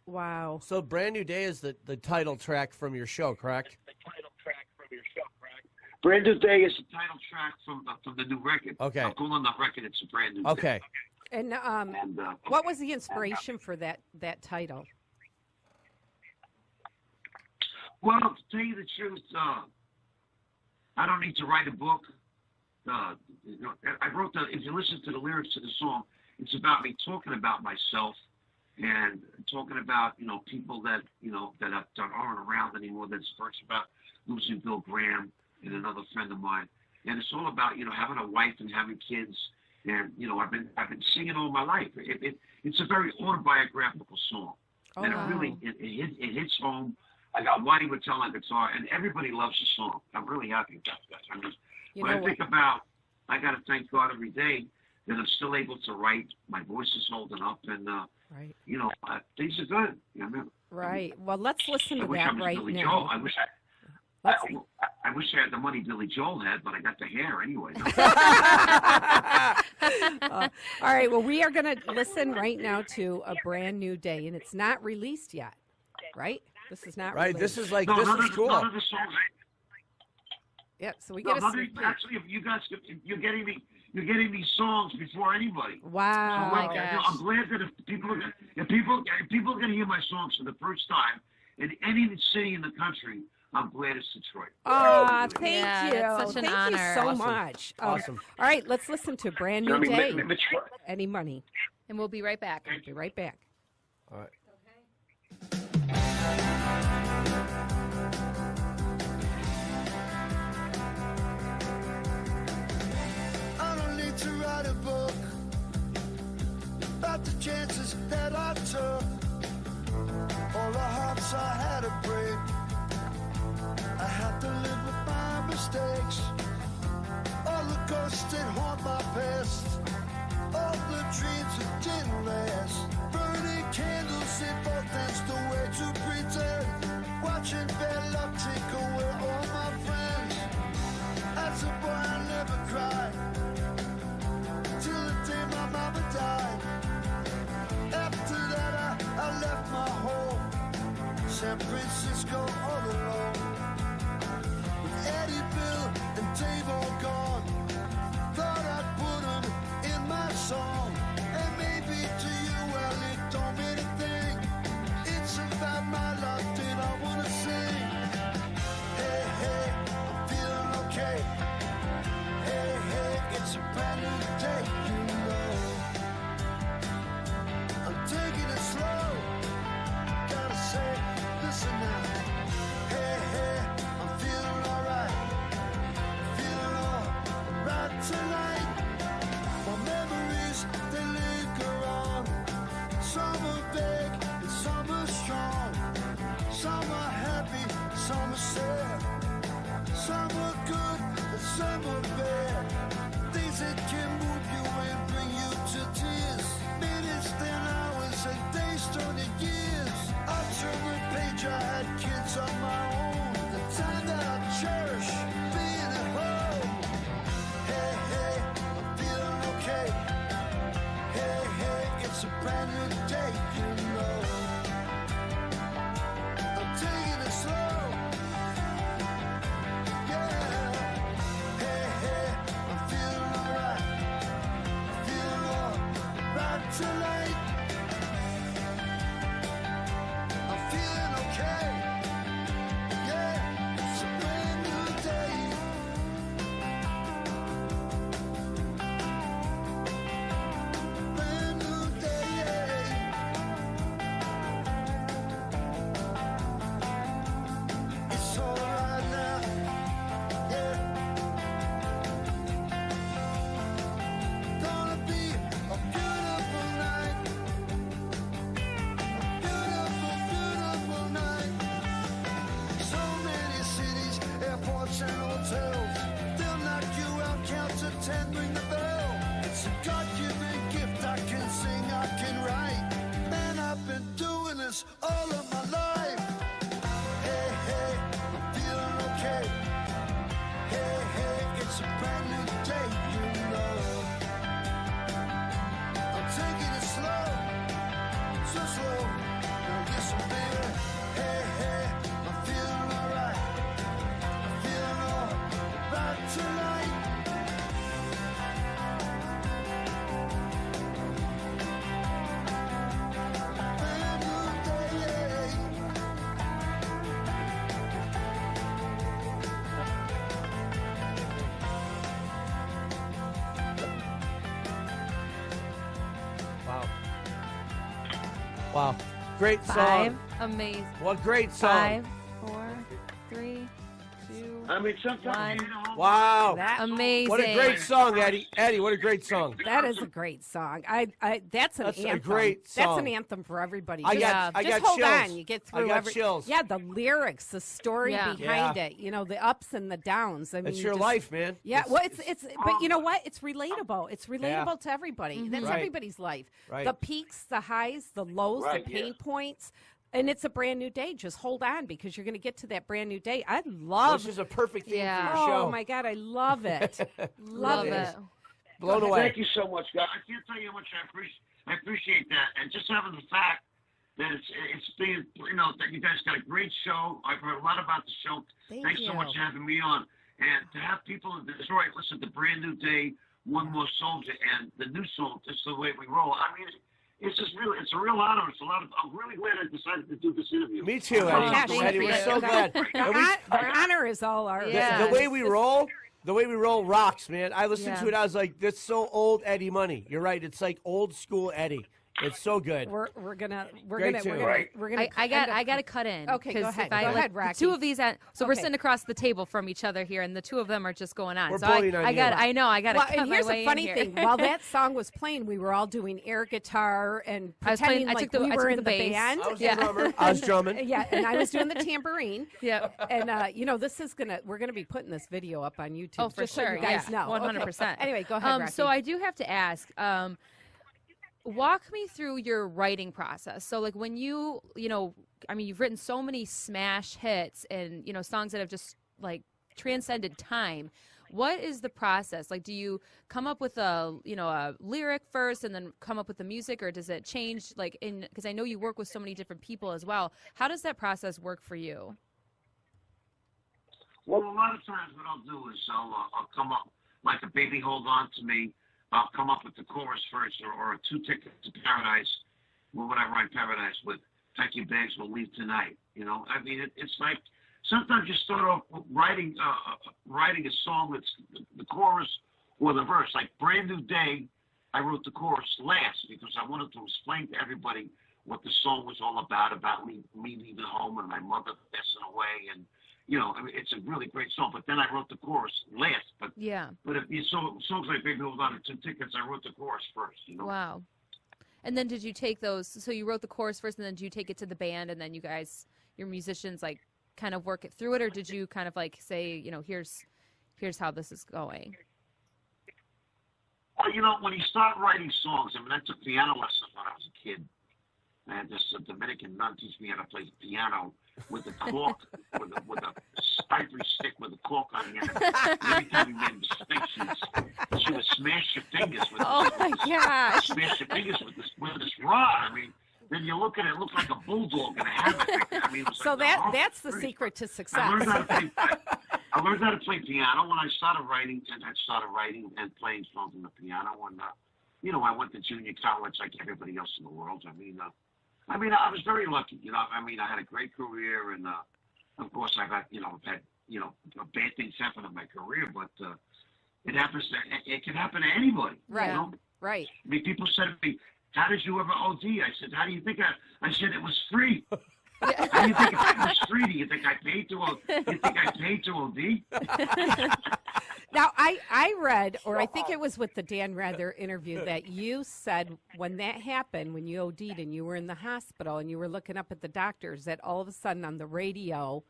B: Wow.
C: So Brand New Day is the title track from your show, correct?
F: Brand New Day is the title track from the new record.
C: Okay.
F: I'm calling the record It's a Brand New Day.
C: Okay.
B: And what was the inspiration for that title?
F: Well, to tell you the truth, I don't need to write a book. I wrote if you listen to the lyrics to the song, it's about me talking about myself and talking about, people that aren't around anymore. That's first about losing Bill Graham and another friend of mine. And it's all about, having a wife and having kids. And, I've been singing all my life. It's a very autobiographical song.
B: Oh,
F: and
B: wow.
F: it hits home. I got Whitey Whittle on guitar, and everybody loves the song. I'm really happy about that. I mean, I got to thank God every day that I'm still able to write. My voice is holding up, and,
B: Right.
F: things are good.
B: Right. Well, let's listen to
F: I wish I
B: that
F: was
B: right
F: Billy
B: now.
F: Joel. I wish I had the money Billy Joel had, but I got the hair anyway.
B: All right. Well, we are going to listen right now to A Brand New Day, and it's not released yet, right? This is not
C: Right.
B: released.
C: This is like
F: No,
C: this
F: none
C: is
F: of
C: cool.
F: the songs.
B: Yeah. So we
F: No,
B: get a sneak peek.
F: actually, if you guys, you're getting me songs before anybody.
B: Wow.
F: So,
D: my gosh.
F: I'm glad that if people are going to hear my songs for the first time in any city in the country, I'm glad it's Detroit.
B: Oh, thank
D: Yeah,
B: you.
D: that's such an
B: Thank
D: honor.
B: you so
C: Awesome.
B: much.
C: Awesome.
B: All right, let's listen to Brand New
F: I mean,
B: Day.
F: Detroit.
B: Any money.
D: And we'll be right back.
B: We'll be right back.
C: All right.
G: I don't need to write a book about the chances that I took, all the hearts I had about my past, all the dreams that didn't last. Burning candles in both ends, the way to pretend. Watching bad luck take away all my friends. As a boy I never cried, till the day my mama died. After that I left my home, San Francisco all alone. With Eddie, Bill, and Dave all gone, thought I'd put 'em in my song. And maybe to you, well, it don't mean a thing. It's about my life that I wanna sing. Hey, hey, I'm feeling okay. Hey, hey, it's a brand new day, you know. I'm taking it slow. Gotta say, listen now. Hey, hey, I'm feeling alright. Feeling alright tonight. My memories, they linger on. Some are vague and some are strong. Some are happy, some are sad. Some are good and some are bad. Things that can move you and bring you to tears. Minutes, then hours, and days turn to years. I turned the page, I had kids of my own. The time that I cherish, being at home. Hey, hey, I'm feeling okay. Hey, hey, it's a brand new day, you know. I'm taking it slow. Yeah. Hey, hey, I'm feeling alright. Feeling alright tonight. I'm feeling okay. Yeah, it's a brand new day. Brand new day. It's alright now. Yeah. Gonna be a beautiful night. Beautiful, beautiful night. So many cities, airports, and hotels. They'll knock you out, count to 10, ring the bell. It's a God-given gift. I can sing, I can write. Man, I've been doing this all of my life. Hey, hey, I'm feeling okay. Hey, hey, it's a brand new day, you know. I'm taking it slow, so slow. Now listen, baby. Hey, hey, I'm feeling alright. I'm feeling alright tonight. Brand new day.
C: Wow. Wow. Great song.
H: 5. Amazing.
C: What great song.
H: 5, 4, 3, 2.
F: I mean, sometimes,
C: Wow.
H: Amazing.
C: What a great song, Eddie. Eddie, what a great song.
B: That is a great song. That's an
C: That's a
B: anthem.
C: great
B: That's
C: song.
B: an anthem for everybody.
C: I
B: Just-
C: got- I
B: just
C: got
B: hold
C: chills.
B: on. You get through
C: I got
B: every.
C: chills.
B: Yeah, the lyrics, the story
H: Yeah.
B: behind
C: Yeah.
B: it. You know, the ups and the downs. I mean,
C: It's your
B: just-
C: life, man.
B: Yeah, well, it's but you know what? It's relatable. It's relatable
C: Yeah.
B: to everybody. That's
C: Right.
B: everybody's life.
C: Right.
B: The peaks, the highs, the lows,
F: Right,
B: the pain
F: yeah.
B: points. And it's a brand new day. Just hold on because you're going to get to that brand new day. I
C: This
B: love
C: is a perfect theme
H: Yeah.
C: for your show.
B: Oh my God, I love it.
H: Love
C: It
H: it.
C: is. Blown away.
F: Thank you so much, guys. I can't tell you how much I appreciate that, and just having the fact that it's being, you know, that you guys got a great show. I've heard a lot about the show. Thanks so much for having me on, and to have people in Detroit listen to Brand New Day, One More Soldier, and the new song, Just the Way We Roll. I mean, it's just really, it's a real honor. It's a lot of. I'm really glad I decided to do this interview.
C: Me too,
B: Oh,
C: Eddie.
B: yeah,
C: Eddie,
B: thank
C: we're
B: you.
C: so glad.
B: The,
C: And we-
B: the honor is all ours.
H: Yeah.
C: the way we roll, rocks, man. I listened
H: Yeah.
C: to it. I was like, that's so old Eddie Money. You're right. It's like old school Eddie. It's so good.
B: We're
C: Great
B: gonna
C: tune.
D: I got to cut in.
B: Okay, go
D: 'cause
B: ahead.
D: if I
B: Go
D: let
B: ahead,
D: the
B: Rocky.
D: two of these, so we're
B: Okay.
D: sitting across the table from each other here, and the two of them are just going on.
C: We're
D: so
C: bullying on you.
D: I know, I got to
B: Well,
D: cut
B: and
D: my
B: here's
D: way
B: the funny
D: in here.
B: thing: while that song was playing, we were all doing air guitar and
D: I was playing-
B: pretending
D: I
B: like
D: took the-
B: we
D: I
B: were
D: took
B: in
D: the
B: the
D: bass.
B: band.
C: I was
D: Yeah.
C: the drummer. I was drumming.
B: Yeah, and I was doing the tambourine.
D: Yeah.
B: And we're gonna be putting this video up on YouTube.
D: Oh, for
B: just so
D: sure.
B: you guys
D: Yeah.
B: know.
D: 100%.
B: Okay. Anyway, go ahead.
D: So
B: Rocky.
D: I do have to ask, walk me through your writing process. So like when you've written so many smash hits and, songs that have just like transcended time. What is the process? Like, do you come up with a lyric first and then come up with the music, or does it change? Like, because I know you work with so many different people as well. How does that process work for you?
F: Well, a lot of times what I'll do is I'll come up, like a Baby Hold On to Me, I'll come up with the chorus first, or 2 Tickets to Paradise. What would I write Paradise with? Pack your bags, we'll leave tonight. It's like sometimes you start off writing a song that's the chorus or the verse. Like Brand New Day, I wrote the chorus last because I wanted to explain to everybody what the song was all about me leaving home and my mother passing away. And, it's a really great song. But then I wrote the chorus last. But if you saw songs like Baby Hold On and 2 Tickets, I wrote the chorus first.
D: Wow. And then did you take those? So you wrote the chorus first, and then did you take it to the band, and then you guys, your musicians, like kind of work it through it, or did you kind of like say, here's how this is going?
F: Well, when you start writing songs, I took piano lessons when I was a kid. I had this Dominican nun teach me how to play the piano with a cork, with a ivory stick with a cork on the end. And every time we made mistakes, she would smash your fingers with
B: gosh.
F: smash your fingers with this rod. Then you look at it, look like a bulldog in a hammock. It was
B: So
F: like
B: that's the secret to success.
F: I learned how to play piano when I started writing, and playing songs on the piano. And I went to junior college like everybody else in the world. I was very lucky. I had a great career, and of course I've had bad things happen in my career, but it happens. It can happen to anybody.
B: Right. Right.
F: People said to me, "How did you ever OD?" I said, "How do you think I said it was free." How do you think it was free? Do you think I paid to OD? You think I paid to OD?
B: Now, I read, or I think it was with the Dan Rather interview, that you said when that happened, when you OD'd and you were in the hospital and you were looking up at the doctors, that all of a sudden on the radio,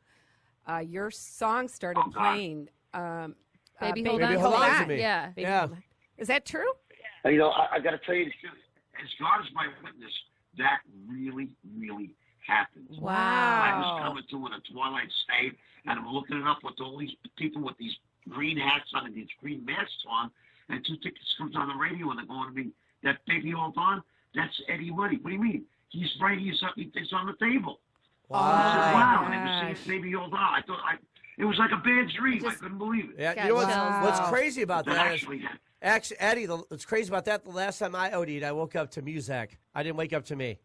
B: your song started playing.
D: Baby,
B: Hold
C: Hold
B: On.
C: On to Me.
D: Yeah.
B: Baby Hold On. Is that true?
F: I got to tell you the truth. As God is my witness, that really, really happened.
B: Wow.
F: I was coming to in a twilight state, and I'm looking it up with all these people with these green hats on and these green masks on, and 2 Tickets comes on the radio, and they're going to me, "That Baby Hold On, that's Eddie Woody." "What do you mean?" "He's right. He's on the table."
C: Wow.
F: I said, "Wow." And they
B: gosh.
F: were saying "Baby Hold On." I thought it was like a bad dream. I couldn't believe it.
C: Yeah,
D: Got
C: you know
B: chills.
C: what's crazy about
F: That
C: that is,
F: actually happened.
C: actually, Eddie, what's crazy about that, the last time I OD'd, I woke up to music. I didn't wake up to me.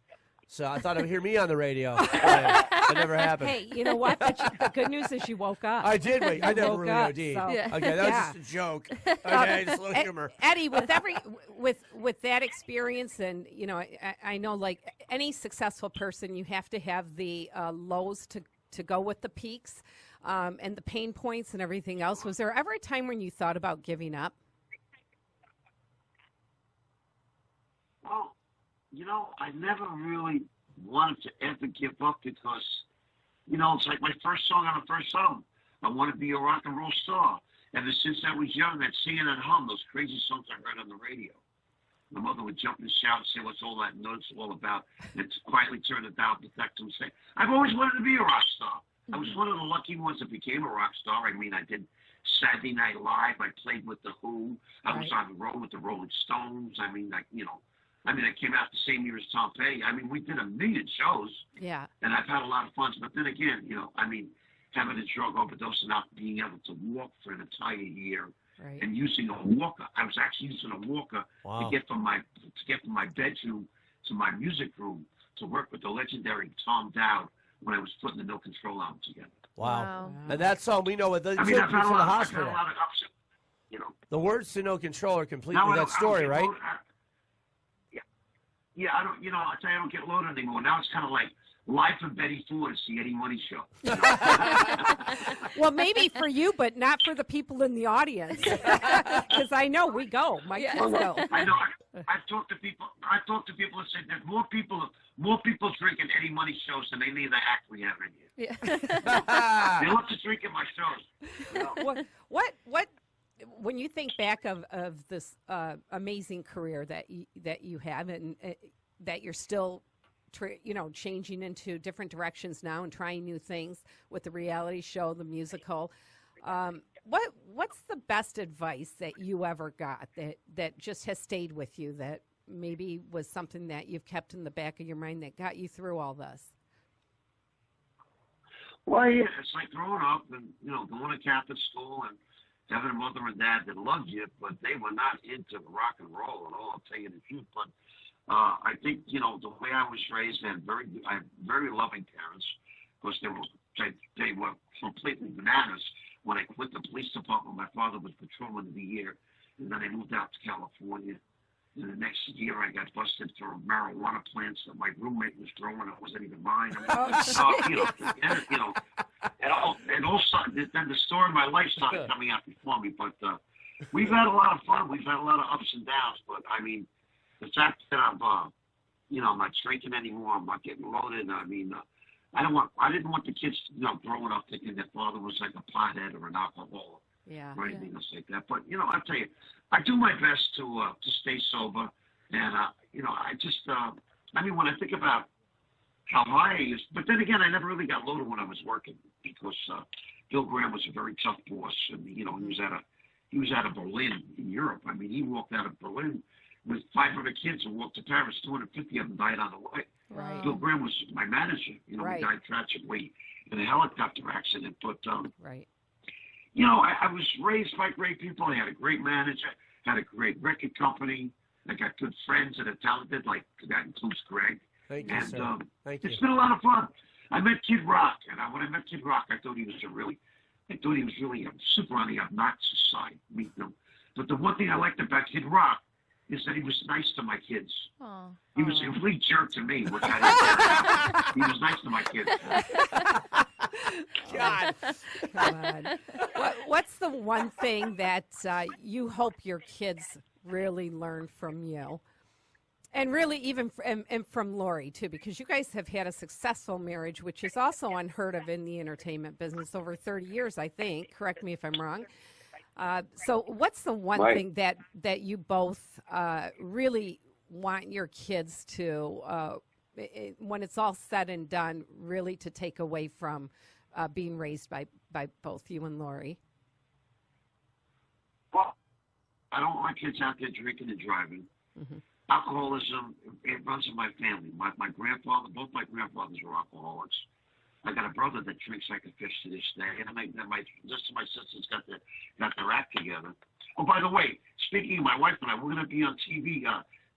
C: So I thought I would hear me on the radio. That never happened.
B: Hey, you know what? The good news is you woke up.
C: I did wait. I never
B: woke
C: really
B: up,
C: OD'd.
B: so-
D: Yeah.
C: Okay, that was
B: Yeah.
C: just a joke. Okay, just a little
B: Ed-
C: humor.
B: Eddie, with that experience, and I know like any successful person, you have to have the lows to go with the peaks, and the pain points and everything else. Was there ever a time when you thought about giving up?
F: Well, I never really wanted to ever give up because, it's like my first song on the first album. I want to be a rock and roll star. Ever since I was young, I'd sing and hum those crazy songs I heard on the radio. My mother would jump and shout and say, "What's all that noise all about?" And quietly turn it down, protect them, say, "I've always wanted to be a rock star." I was one of the lucky ones that became a rock star. I did Saturday Night Live. I played with The Who. I was on the road with the Rolling Stones. I came out the same year as Tom Petty. We did a million shows.
B: Yeah.
F: And I've had a lot of fun. But then again, having a drug overdose and not being able to walk for an entire year,
B: Right.
F: and using a walker. I was actually using a walker
C: Wow.
F: to get from my bedroom to my music room to work with the legendary Tom Dowd when I was putting the No Control album together.
C: Wow. And that song, we know what the
F: I've
C: took
F: had
C: you
F: a
C: to
F: lot,
C: the
F: I've had
C: hospital.
F: a lot of ups,
C: The words to No Control are completely
F: Now,
C: that story, right?
F: Yeah, I don't. I tell you, I don't get loaded anymore. Now it's kind of like Life of Betty Ford. It's the Eddie Money Show.
B: Well, maybe for you, but not for the people in the audience. Because I know we go. My kids go.
F: I know. I've talked to people. And said that more people drink at Eddie Money shows than any of the act we have in here.
D: Yeah.
F: They love to drink at my shows.
B: What when you think back of this amazing career that you have and that you're still changing into different directions now and trying new things with the reality show, the musical, what's the best advice that you ever got that just has stayed with you, that maybe was something that you've kept in the back of your mind that got you through all this?
F: Well, yeah, it's like growing up and, going to Catholic school and having a mother and dad that loved you, but they were not into rock and roll at all, I'll tell you the truth. But I think, the way I was raised, I had very loving parents, because they were completely bananas. When I quit the police department, my father was patrolman of the year, and then I moved out to California. And the next year, I got busted for marijuana plants that my roommate was growing. It wasn't even mine. Then the story of my life started coming out before me. But we've had a lot of fun. We've had a lot of ups and downs. But I mean, the fact that I'm not drinking anymore, I'm not getting loaded. I mean, I didn't want the kids, growing up thinking their father was like a pothead or an alcoholic.
B: Yeah.
F: Or anything else like that. But, I'll tell you, I do my best to stay sober. And, I just, when I think about how high I used, but then again, I never really got loaded when I was working, because Bill Graham was a very tough boss. And, he was out of Berlin in Europe. I mean, he walked out of Berlin with 500 kids and walked to Paris. 250 of them died on the way.
B: Right.
F: Bill Graham was my manager.
B: Right.
F: He died tragically in a helicopter accident. But,
B: right.
F: I was raised by great people. I had a great manager, had a great record company. I got good friends that are talented, like that includes Greg.
C: Thank you, sir. Thank you.
F: It's been a lot of fun. I met Kid Rock, and when I met Kid Rock, I thought he was really super on the obnoxious side. But the one thing I liked about Kid Rock is that he was nice to my kids.
D: Aww.
F: He was a complete jerk to me, which I didn't. He was nice to my kids.
C: God.
B: What's the one thing that you hope your kids really learn from you? And really even and from Lori, too, because you guys have had a successful marriage, which is also unheard of in the entertainment business, over 30 years, I think. Correct me if I'm wrong. So what's the one thing that you both really want your kids to, when it's all said and done, really to take away from being raised by both you and Lori?
F: Well, I don't want my kids out there drinking and driving. Mm-hmm. Alcoholism, it runs in my family. My grandfather, both my grandfathers were alcoholics. I got a brother that drinks like a fish to this day, and my sisters got their act together. Oh, by the way, speaking of my wife and I, we're going to be on TV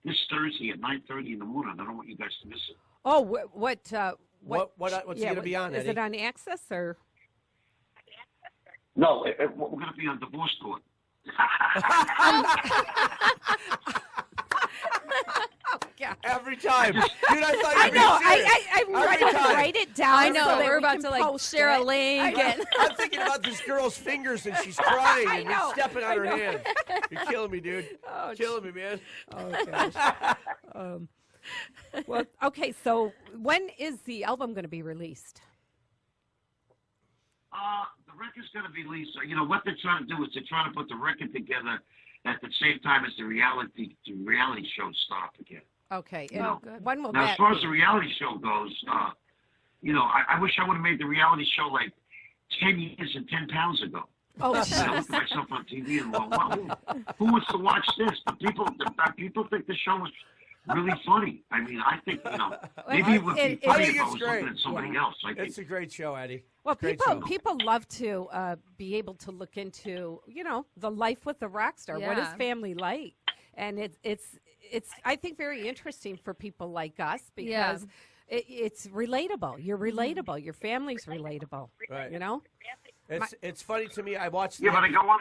F: this Thursday at 9:30 in the morning. I don't want you guys to miss it.
B: Oh, what's
C: it going to be on,
B: Is
C: Eddie?
B: it on Access or?
F: No, we're going to be on Divorce Court.
B: Yeah.
C: Every time. Dude, I thought you
B: I
C: were
B: know.
C: being serious.
B: I'm ready to write it down.
D: I know.
B: so that
D: We're
B: we
D: about
B: can
D: to like
B: post
D: share a
B: it.
D: link. And
C: I'm thinking about this girl's fingers and she's crying
B: I
C: and
B: know.
C: you're stepping on her hand. You're killing me, dude.
B: Oh,
C: Killing me, man.
B: Oh, gosh. Well, okay, so when is the album going to be released?
F: The record's going to be released. What they're trying to do is they're trying to put the record together at the same time as the reality shows start again.
B: Okay.
D: good.
B: When will
F: Now,
B: that
F: as far as
B: be?
F: the reality show goes, I wish I would have made the reality show like 10 years and 10 pounds ago.
B: Oh,
F: I look at myself on TV and go, wow, who wants to watch this? But people think the show was really funny. I mean, I think, maybe it would be
B: I
F: funny
C: think
F: if I
C: it's
F: was
C: great.
F: looking at somebody
B: Yeah.
F: else. I think
C: It's a great show, Eddie.
B: Well,
C: Great show.
B: people love to be able to look into, the life with the rock star. What is
D: Yeah.
B: family like? And it's I think very interesting for people like us
D: Yeah.
B: because it's relatable. You're relatable. Your family's relatable.
C: Right. It's funny to me. I watched
F: yeah, but I go on.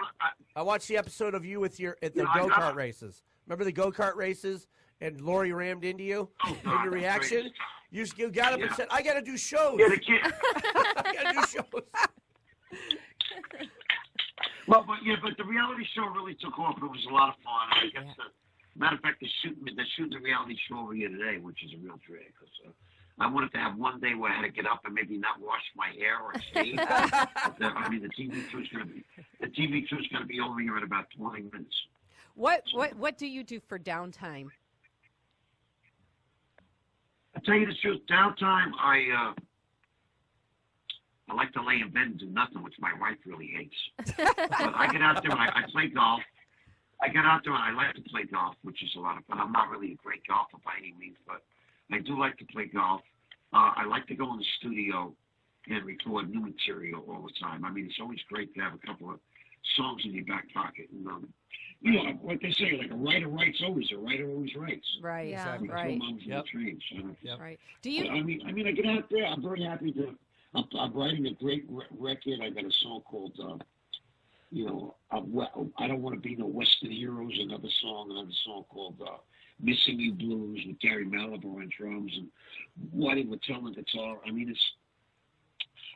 C: I watched the episode of you with at the
F: I
C: go-kart
F: got-
C: races. Remember the go-kart races? and Lori rammed into you
F: Oh,
C: and
F: God,
C: your
F: that's
C: reaction,
F: crazy.
C: you got up and
F: Yeah.
C: said, I got to do shows.
F: Yeah, the kid.
C: I got to do shows.
F: Well, but the reality show really took off. It was a lot of fun. I guess, matter of fact, they're shooting the reality show over here today, which is a real drag. Cause, I wanted to have one day where I had to get up and maybe not wash my hair or shave. I mean, the TV crew's gonna be over here in about 20 minutes.
B: What do you do for downtime?
F: I tell you the truth, downtime, I like to lay in bed and do nothing, which my wife really hates. But I get out there and I play golf. I get out there and I like to play golf, which is a lot of fun. I'm not really a great golfer by any means, but I do like to play golf. I like to go in the studio and record new material all the time. I mean, it's always great to have a couple of songs in your back pocket. And, like they say, like a writer writes always, a writer always writes.
B: Right.
H: Yeah.
C: Exactly.
B: Right.
C: Yep.
F: Yep.
B: Right. Do you?
F: I mean, I get out there. I'm very happy to. I'm writing a great record. I got a song called, I Don't Want to Be No Western Heroes. Another song called Missing You Blues with Gary Malibu on drums and Whitey Littell on guitar. I mean,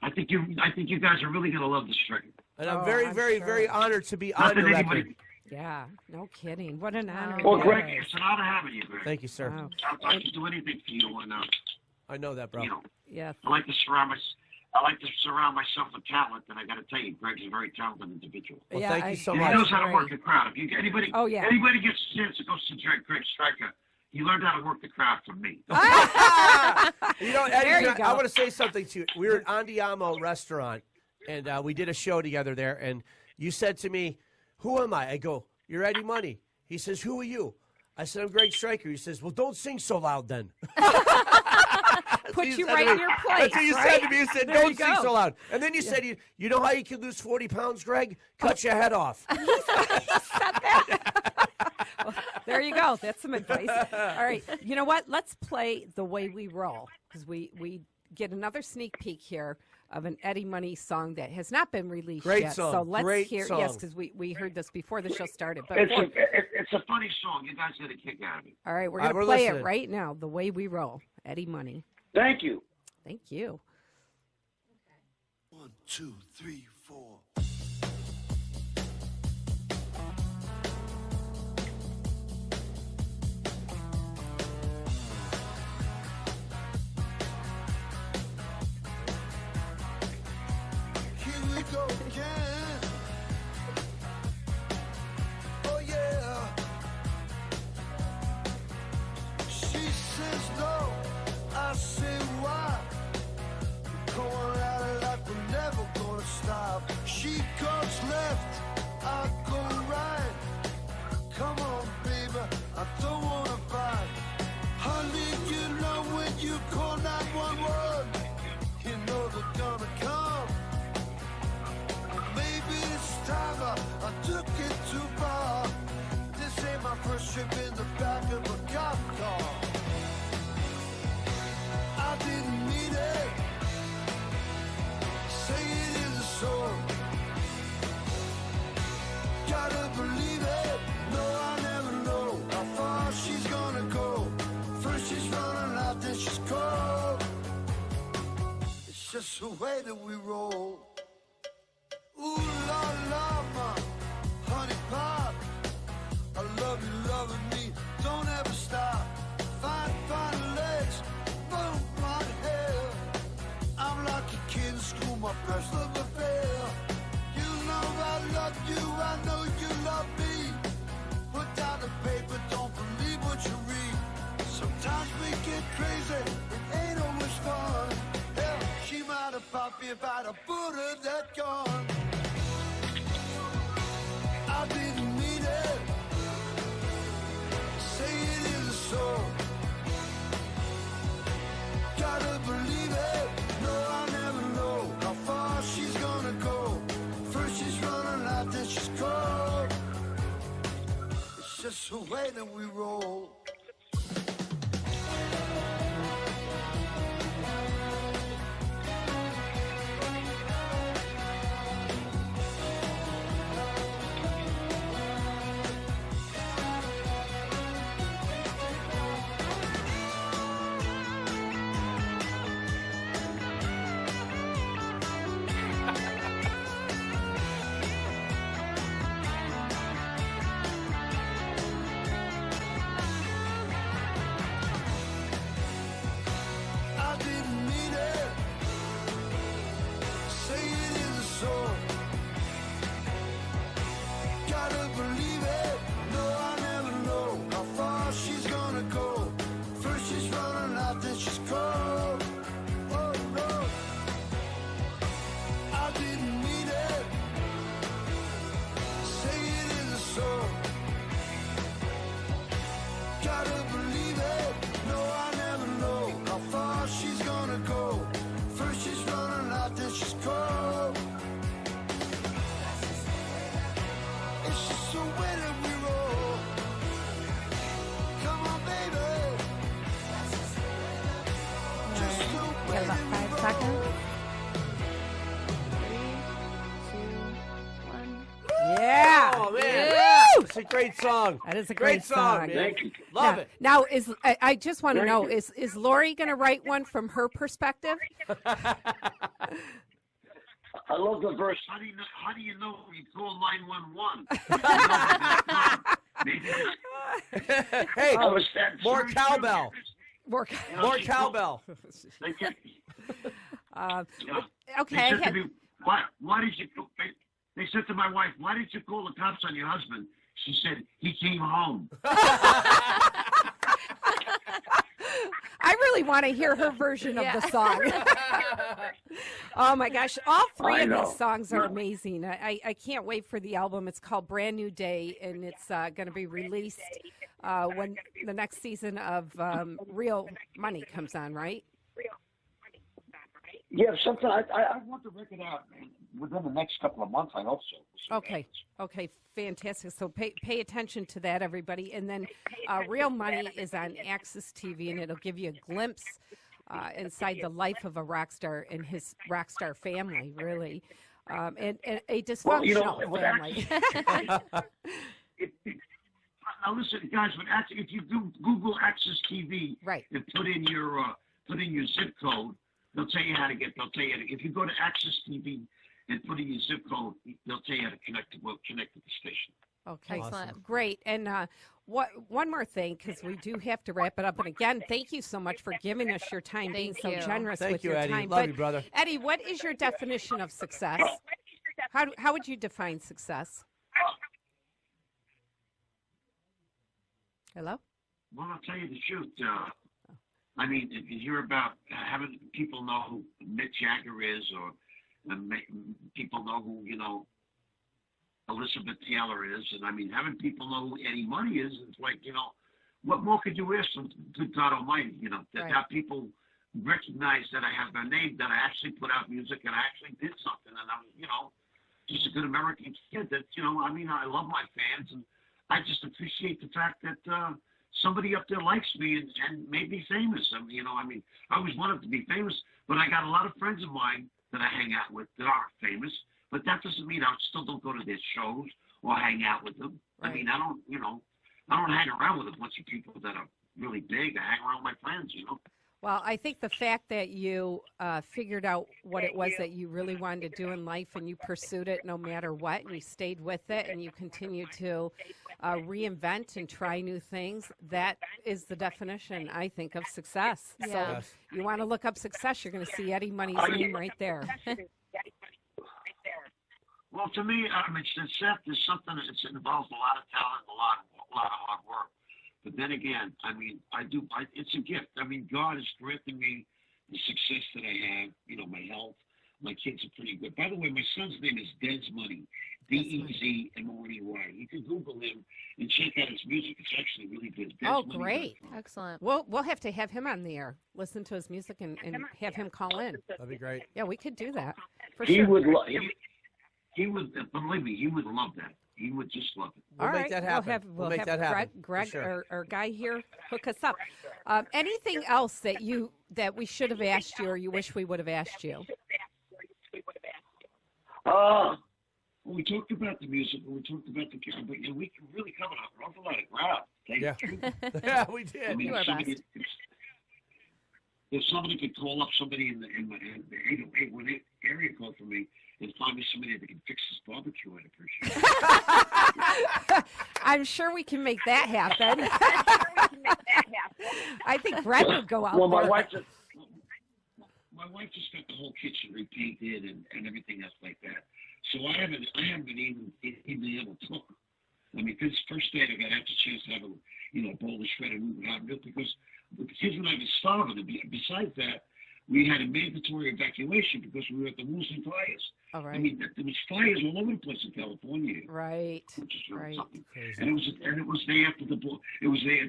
F: I think you guys are really gonna love this record.
C: And I'm
B: Oh,
C: very,
B: I'm
C: very,
B: sure.
C: very honored to be
F: Not
C: on
F: that
C: the
F: anybody.
C: record.
B: Yeah. No kidding. What an honor.
F: Well,
B: that
F: Greg,
B: is.
F: it's an honor having you, Greg.
C: Thank you, sir.
B: Wow.
F: I can do anything for you, and
C: I know that, bro.
B: Yeah.
F: I like to surround myself with talent, and I got to tell you, Greg's a very talented individual.
C: Well,
B: Yeah,
C: thank you so
F: He
C: much.
F: knows how to
B: Right.
F: work the crowd. If anybody gets a chance to go see Greg Stryker, he learned how to work the crowd from me.
C: You know,
B: There
C: Eddie,
B: you
C: I
B: go.
C: want to say something to you. We were at Andiamo restaurant, and we did a show together there, and you said to me, who am I? I go, you're Eddie Money. He says, who are you? I said, I'm Greg Stryker. He says, well, don't sing so loud then.
B: Put
C: You
B: you
C: said
B: right
C: to
B: in
C: me-
B: your place.
C: That's what you
B: right?
C: said to me. You said,
B: There you
C: don't sing
B: go.
C: so loud. And then you said, you know how you can lose 40 pounds, Greg? Cut your head off.
B: There you go. That's some advice. All right. You know what? Let's play The Way We Roll because we get another sneak peek here of an Eddie Money song that has not been released
C: Great
B: yet.
C: song.
B: So let's
C: Great
B: hear.
C: song.
B: Yes, because we heard this before the show started. But
F: It's a funny song. You guys get a kick out of it.
B: all right, we're
C: All right,
B: gonna
C: we're
B: play
C: listening.
B: it right now. The Way We Roll, Eddie Money.
F: Thank you.
B: Thank you.
G: 1, 2, 3, 4. Here we go again. Oh yeah. She says no. I say why. Going at it like we're never gonna stop. She goes left, I go right. Come on, baby, I don't wanna fight. Honey, you know when you call 911, you know they're gonna come. Maybe this time I took it too far. This ain't my first trip in the back of a cop car. I didn't mean it. Say it is a song. Gotta believe it. No, I never know how far she's gonna go. First she's running out, then she's cold. It's just the way that we roll. Ooh la la, my honey pie. I love you loving me. Don't ever stop. Fine legs, boom, my hair. I'm like a kid in school, my first love affair. You know I love you, I know you love me. Put down the paper, don't believe what you read. Sometimes we get crazy, it ain't always fun. Hell, she might have popped me if I'd have put her that gun. I didn't mean it. Say it is a song. Gotta believe it. No, I never know how far she's gonna go. First she's running out, then she's cold. It's just the way that we roll.
C: great song.
B: That is a great song.
C: man.
F: Thank you.
C: Love
B: now,
C: it.
B: Now, I just want to
F: Thank
B: know,
F: you.
B: is Lori going to write one from her perspective?
F: I love the verse. How do you know you call 911?
C: Hey,
F: I was that
C: more
F: sorry,
C: cowbell.
B: More,
F: You know,
C: More
F: she
C: cowbell.
F: They get,
B: okay.
F: They
B: I
F: said to
B: had-
F: me, why did you? They said to my wife, why did you call the cops on your husband? She said he came home.
B: I really want to hear her version of the song. Oh my gosh, all three
F: I
B: of
F: know.
B: these songs are amazing. I can't wait for the album. It's called Brand New Day, and it's going to be released when the next season of Real Money comes on, right?
F: Yeah, something. I want the record out within the next couple of months. I hope so. We'll see what
B: Okay.
F: happens.
B: Okay, fantastic. So pay attention to that, everybody. And then Real Money is on Access TV, and it'll give you a glimpse inside the life of a rock star and his rock star family, really, and a dysfunctional
F: with
B: family.
F: Now listen, guys. If you Google Access TV,
B: Right.
F: and put in your zip code, they'll tell you how to get. They'll tell you if you go to Access TV and put in your zip code, they'll tell you how to connect to the station.
B: Okay,
D: Excellent.
B: great. And one more thing, because we do have to wrap it up. And again, thank you so much for giving us your time, being
D: Thank
B: so
D: you.
B: generous
C: Thank
B: with
C: you,
B: your
C: Eddie.
B: time.
C: Love
B: But
C: you, brother.
B: Eddie, what is your definition of success? How would you define success? Hello?
F: Well, I'll tell you the truth. I mean, if you hear about having people know who Mick Jagger is, or people know who Elizabeth Taylor is, and I mean, having people know who Eddie Money is, it's like, what more could you ask from good God Almighty? That
B: Right.
F: have people recognize that I have their name, that I actually put out music, and I actually did something, and I'm, just a good American kid. That I mean, I love my fans, and I just appreciate the fact that somebody up there likes me and made me famous. I mean, I always wanted to be famous, but I got a lot of friends of mine that I hang out with that aren't famous. But that doesn't mean I still don't go to their shows or hang out with them.
B: Right.
F: I mean, I don't hang around with a bunch of people that are really big. I hang around with my friends,
B: Well, I think the fact that you figured out what it was that you really wanted to do in life and you pursued it no matter what, and you stayed with it and you continue to reinvent and try new things, that is the definition, I think, of success.
D: Yeah.
B: So
C: Yes.
B: you want to look up success, you're going to see Eddie Money's name right there.
F: Well, to me, I mean, success is something that involves a lot of talent, a lot of hard work. But then again, I mean, it's a gift. I mean, God has granted me the success that I have, my health. My kids are pretty good. By the way, my son's name is Dez Money, DEZMONEY. You can Google him and check out his music. It's actually really good.
B: Oh, great.
D: Excellent.
B: We'll have to have him on the air, listen to his music, and have him call in.
C: That'd be great.
B: Yeah, we could do that. For
F: He
B: sure.
F: would he would, believe me, he would love that. He would just love it.
C: We'll
B: All
C: make
B: right,
C: that happen.
B: We'll
C: make
B: have
C: that happen.
B: Greg
C: For sure.
B: or Guy here hook us up. Anything else that we should have asked you or you wish we would have asked you?
F: We talked about the music, and we talked about the camera, but we can really cover an awful lot of ground.
C: Yeah. Yeah, we
F: I
C: did.
F: mean,
D: You are best.
F: If somebody could call up somebody in the 808 area code for me and find me somebody that can fix this barbecue, I'd appreciate it.
B: I'm sure we can make that happen. I think Greg would go out
F: Well,
B: there.
F: my wife just got the whole kitchen repainted and everything else like that. So I haven't been even able to cook. I mean, this first day I got a chance to have a bowl of shredded wheat and hot milk because the kids and I were starving. And besides that, we had a mandatory evacuation because we were at the losing fires.
B: All right.
F: I mean, there was fires all over the place in California.
B: Right.
F: Which is really
B: Right.
F: something.
C: Crazy.
F: And it was day after it was day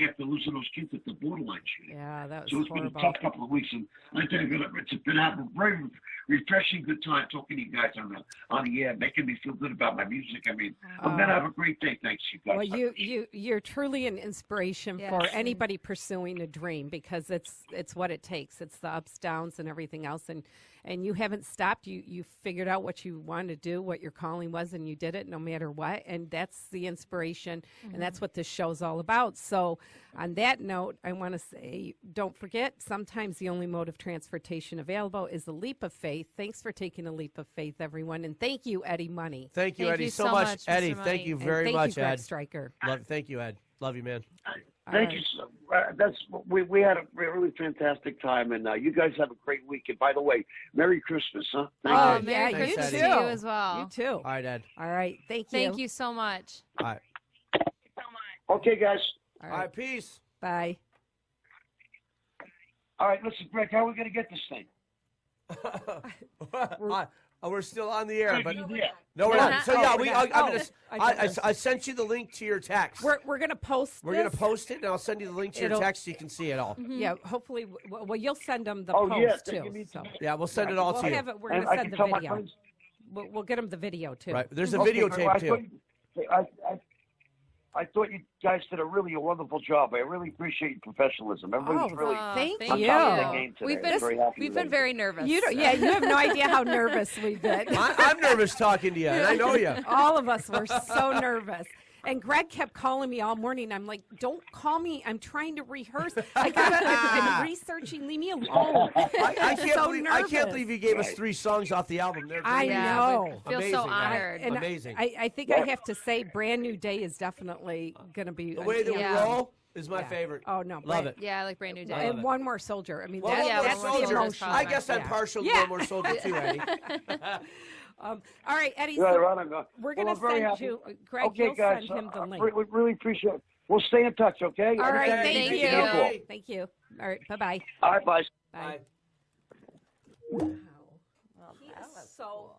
F: after losing those kids at the borderline shooting.
B: Yeah, that was
F: So it's been a
B: horrible.
F: tough couple of weeks, and I think it's been a very refreshing, good time talking to you guys on the air, making me feel good about my music. I mean, I'm gonna have a great day. Thanks, you guys.
B: Well, you're truly an inspiration for
D: Yes.
B: anybody pursuing a dream because it's what it takes. It's the ups, downs, and everything else, and and you haven't stopped. You figured out what you wanted to do, what your calling was, and you did it no matter what. And that's the inspiration, and that's what this show's all about. So on that note, I want to say, don't forget, sometimes the only mode of transportation available is a leap of faith. Thanks for taking a leap of faith, everyone. And thank you, Eddie Money.
C: Thank you,
D: Thank
C: Eddie,
D: you
C: so
D: so
C: much.
D: much,
C: Eddie,
D: Mr.
C: thank you
D: Money.
C: very
B: And
C: much,
B: thank you, Greg
C: Ed.
B: Stryker.
C: Thank you, Ed. Love you, man.
F: Thank you. So, we had a really fantastic time, and you guys have a great week. And by the way, Merry Christmas, huh? Thank
D: Oh,
F: you.
D: Merry
B: yeah,
C: Thanks,
D: Christmas
C: Eddie.
D: to you as well.
B: You too.
C: All right, Ed.
B: All right. Thank you.
D: Thank you so much.
C: All right.
F: Okay, guys.
B: All
C: All
B: right.
C: right, peace.
B: Bye.
F: All right, listen, Greg, how are we going to get this thing?
C: We're still on the air, but
F: Yeah.
C: no, we're
B: No,
C: not.
B: not-
C: So
B: oh,
C: yeah,
B: we're
C: we.
B: not.
C: I'm gonna.
B: Oh,
C: I sent you the link to your text.
B: We're gonna post.
C: We're gonna
B: this.
C: post it, and I'll send you the link to your
B: It'll-
C: text so you can see it all.
B: Yeah, hopefully. Well, you'll send them the
F: Oh,
B: post
F: yeah.
B: too.
F: Give me
B: So
C: Yeah, we'll send it all to
B: we'll
C: you.
B: have it, we're
F: And
B: gonna
F: I
B: send
F: can
B: the
F: tell my
B: video.
F: friends.
B: We'll get them the video too.
C: Right. There's a
F: Okay,
C: videotape
F: well,
C: too.
F: I thought you guys did a wonderful job. I really appreciate your professionalism. Everybody's really
B: thank
F: on
B: you.
F: top of their game today.
D: We've
F: I'm
D: been
F: very happy
D: we've
F: with
D: been
F: everything.
D: very nervous.
B: You don't. Yeah, you have no idea how nervous we've been.
C: I'm nervous talking to you, and I know you.
B: All of us were so nervous. And Greg kept calling me all morning. I'm like, don't call me. I'm trying to rehearse. I'm researching. Leave me alone.
C: I can't
B: so
C: believe
B: nervous.
C: you gave us 3 songs off the album. They're
B: I
C: great.
B: know.
D: we feel
C: Amazing,
D: so
C: man.
D: honored.
B: And
C: Amazing.
B: I think I have to say, Brand New Day is definitely going to be.
C: The way that
D: Yeah.
C: we roll is my
B: Yeah.
C: favorite.
B: Oh, no.
C: Love
B: Brand-
C: it.
D: Yeah, I like Brand New Day.
C: love
B: And
C: it.
B: One More Soldier. I mean,
C: One
B: that's,
C: More
B: that's
C: Soldier.
B: the emotion.
C: I guess I'm
B: Yeah.
C: partial to
B: Yeah.
C: One More Soldier too, Eddie.
B: All right, Eddie.
F: Yeah,
B: So
F: right on.
B: we're
F: Well,
B: going to
F: I'm very
B: send
F: happy.
B: you, Greg,
F: Okay,
B: you'll
F: guys.
B: send him the link.
F: We really appreciate it. We'll stay in touch, okay?
B: All right,
C: Okay,
B: thank
D: thank
B: you.
D: you.
C: Hey.
B: Thank you. All right, bye-bye.
F: All right, bye.
B: Bye.
C: Bye.
H: Well, that was
B: So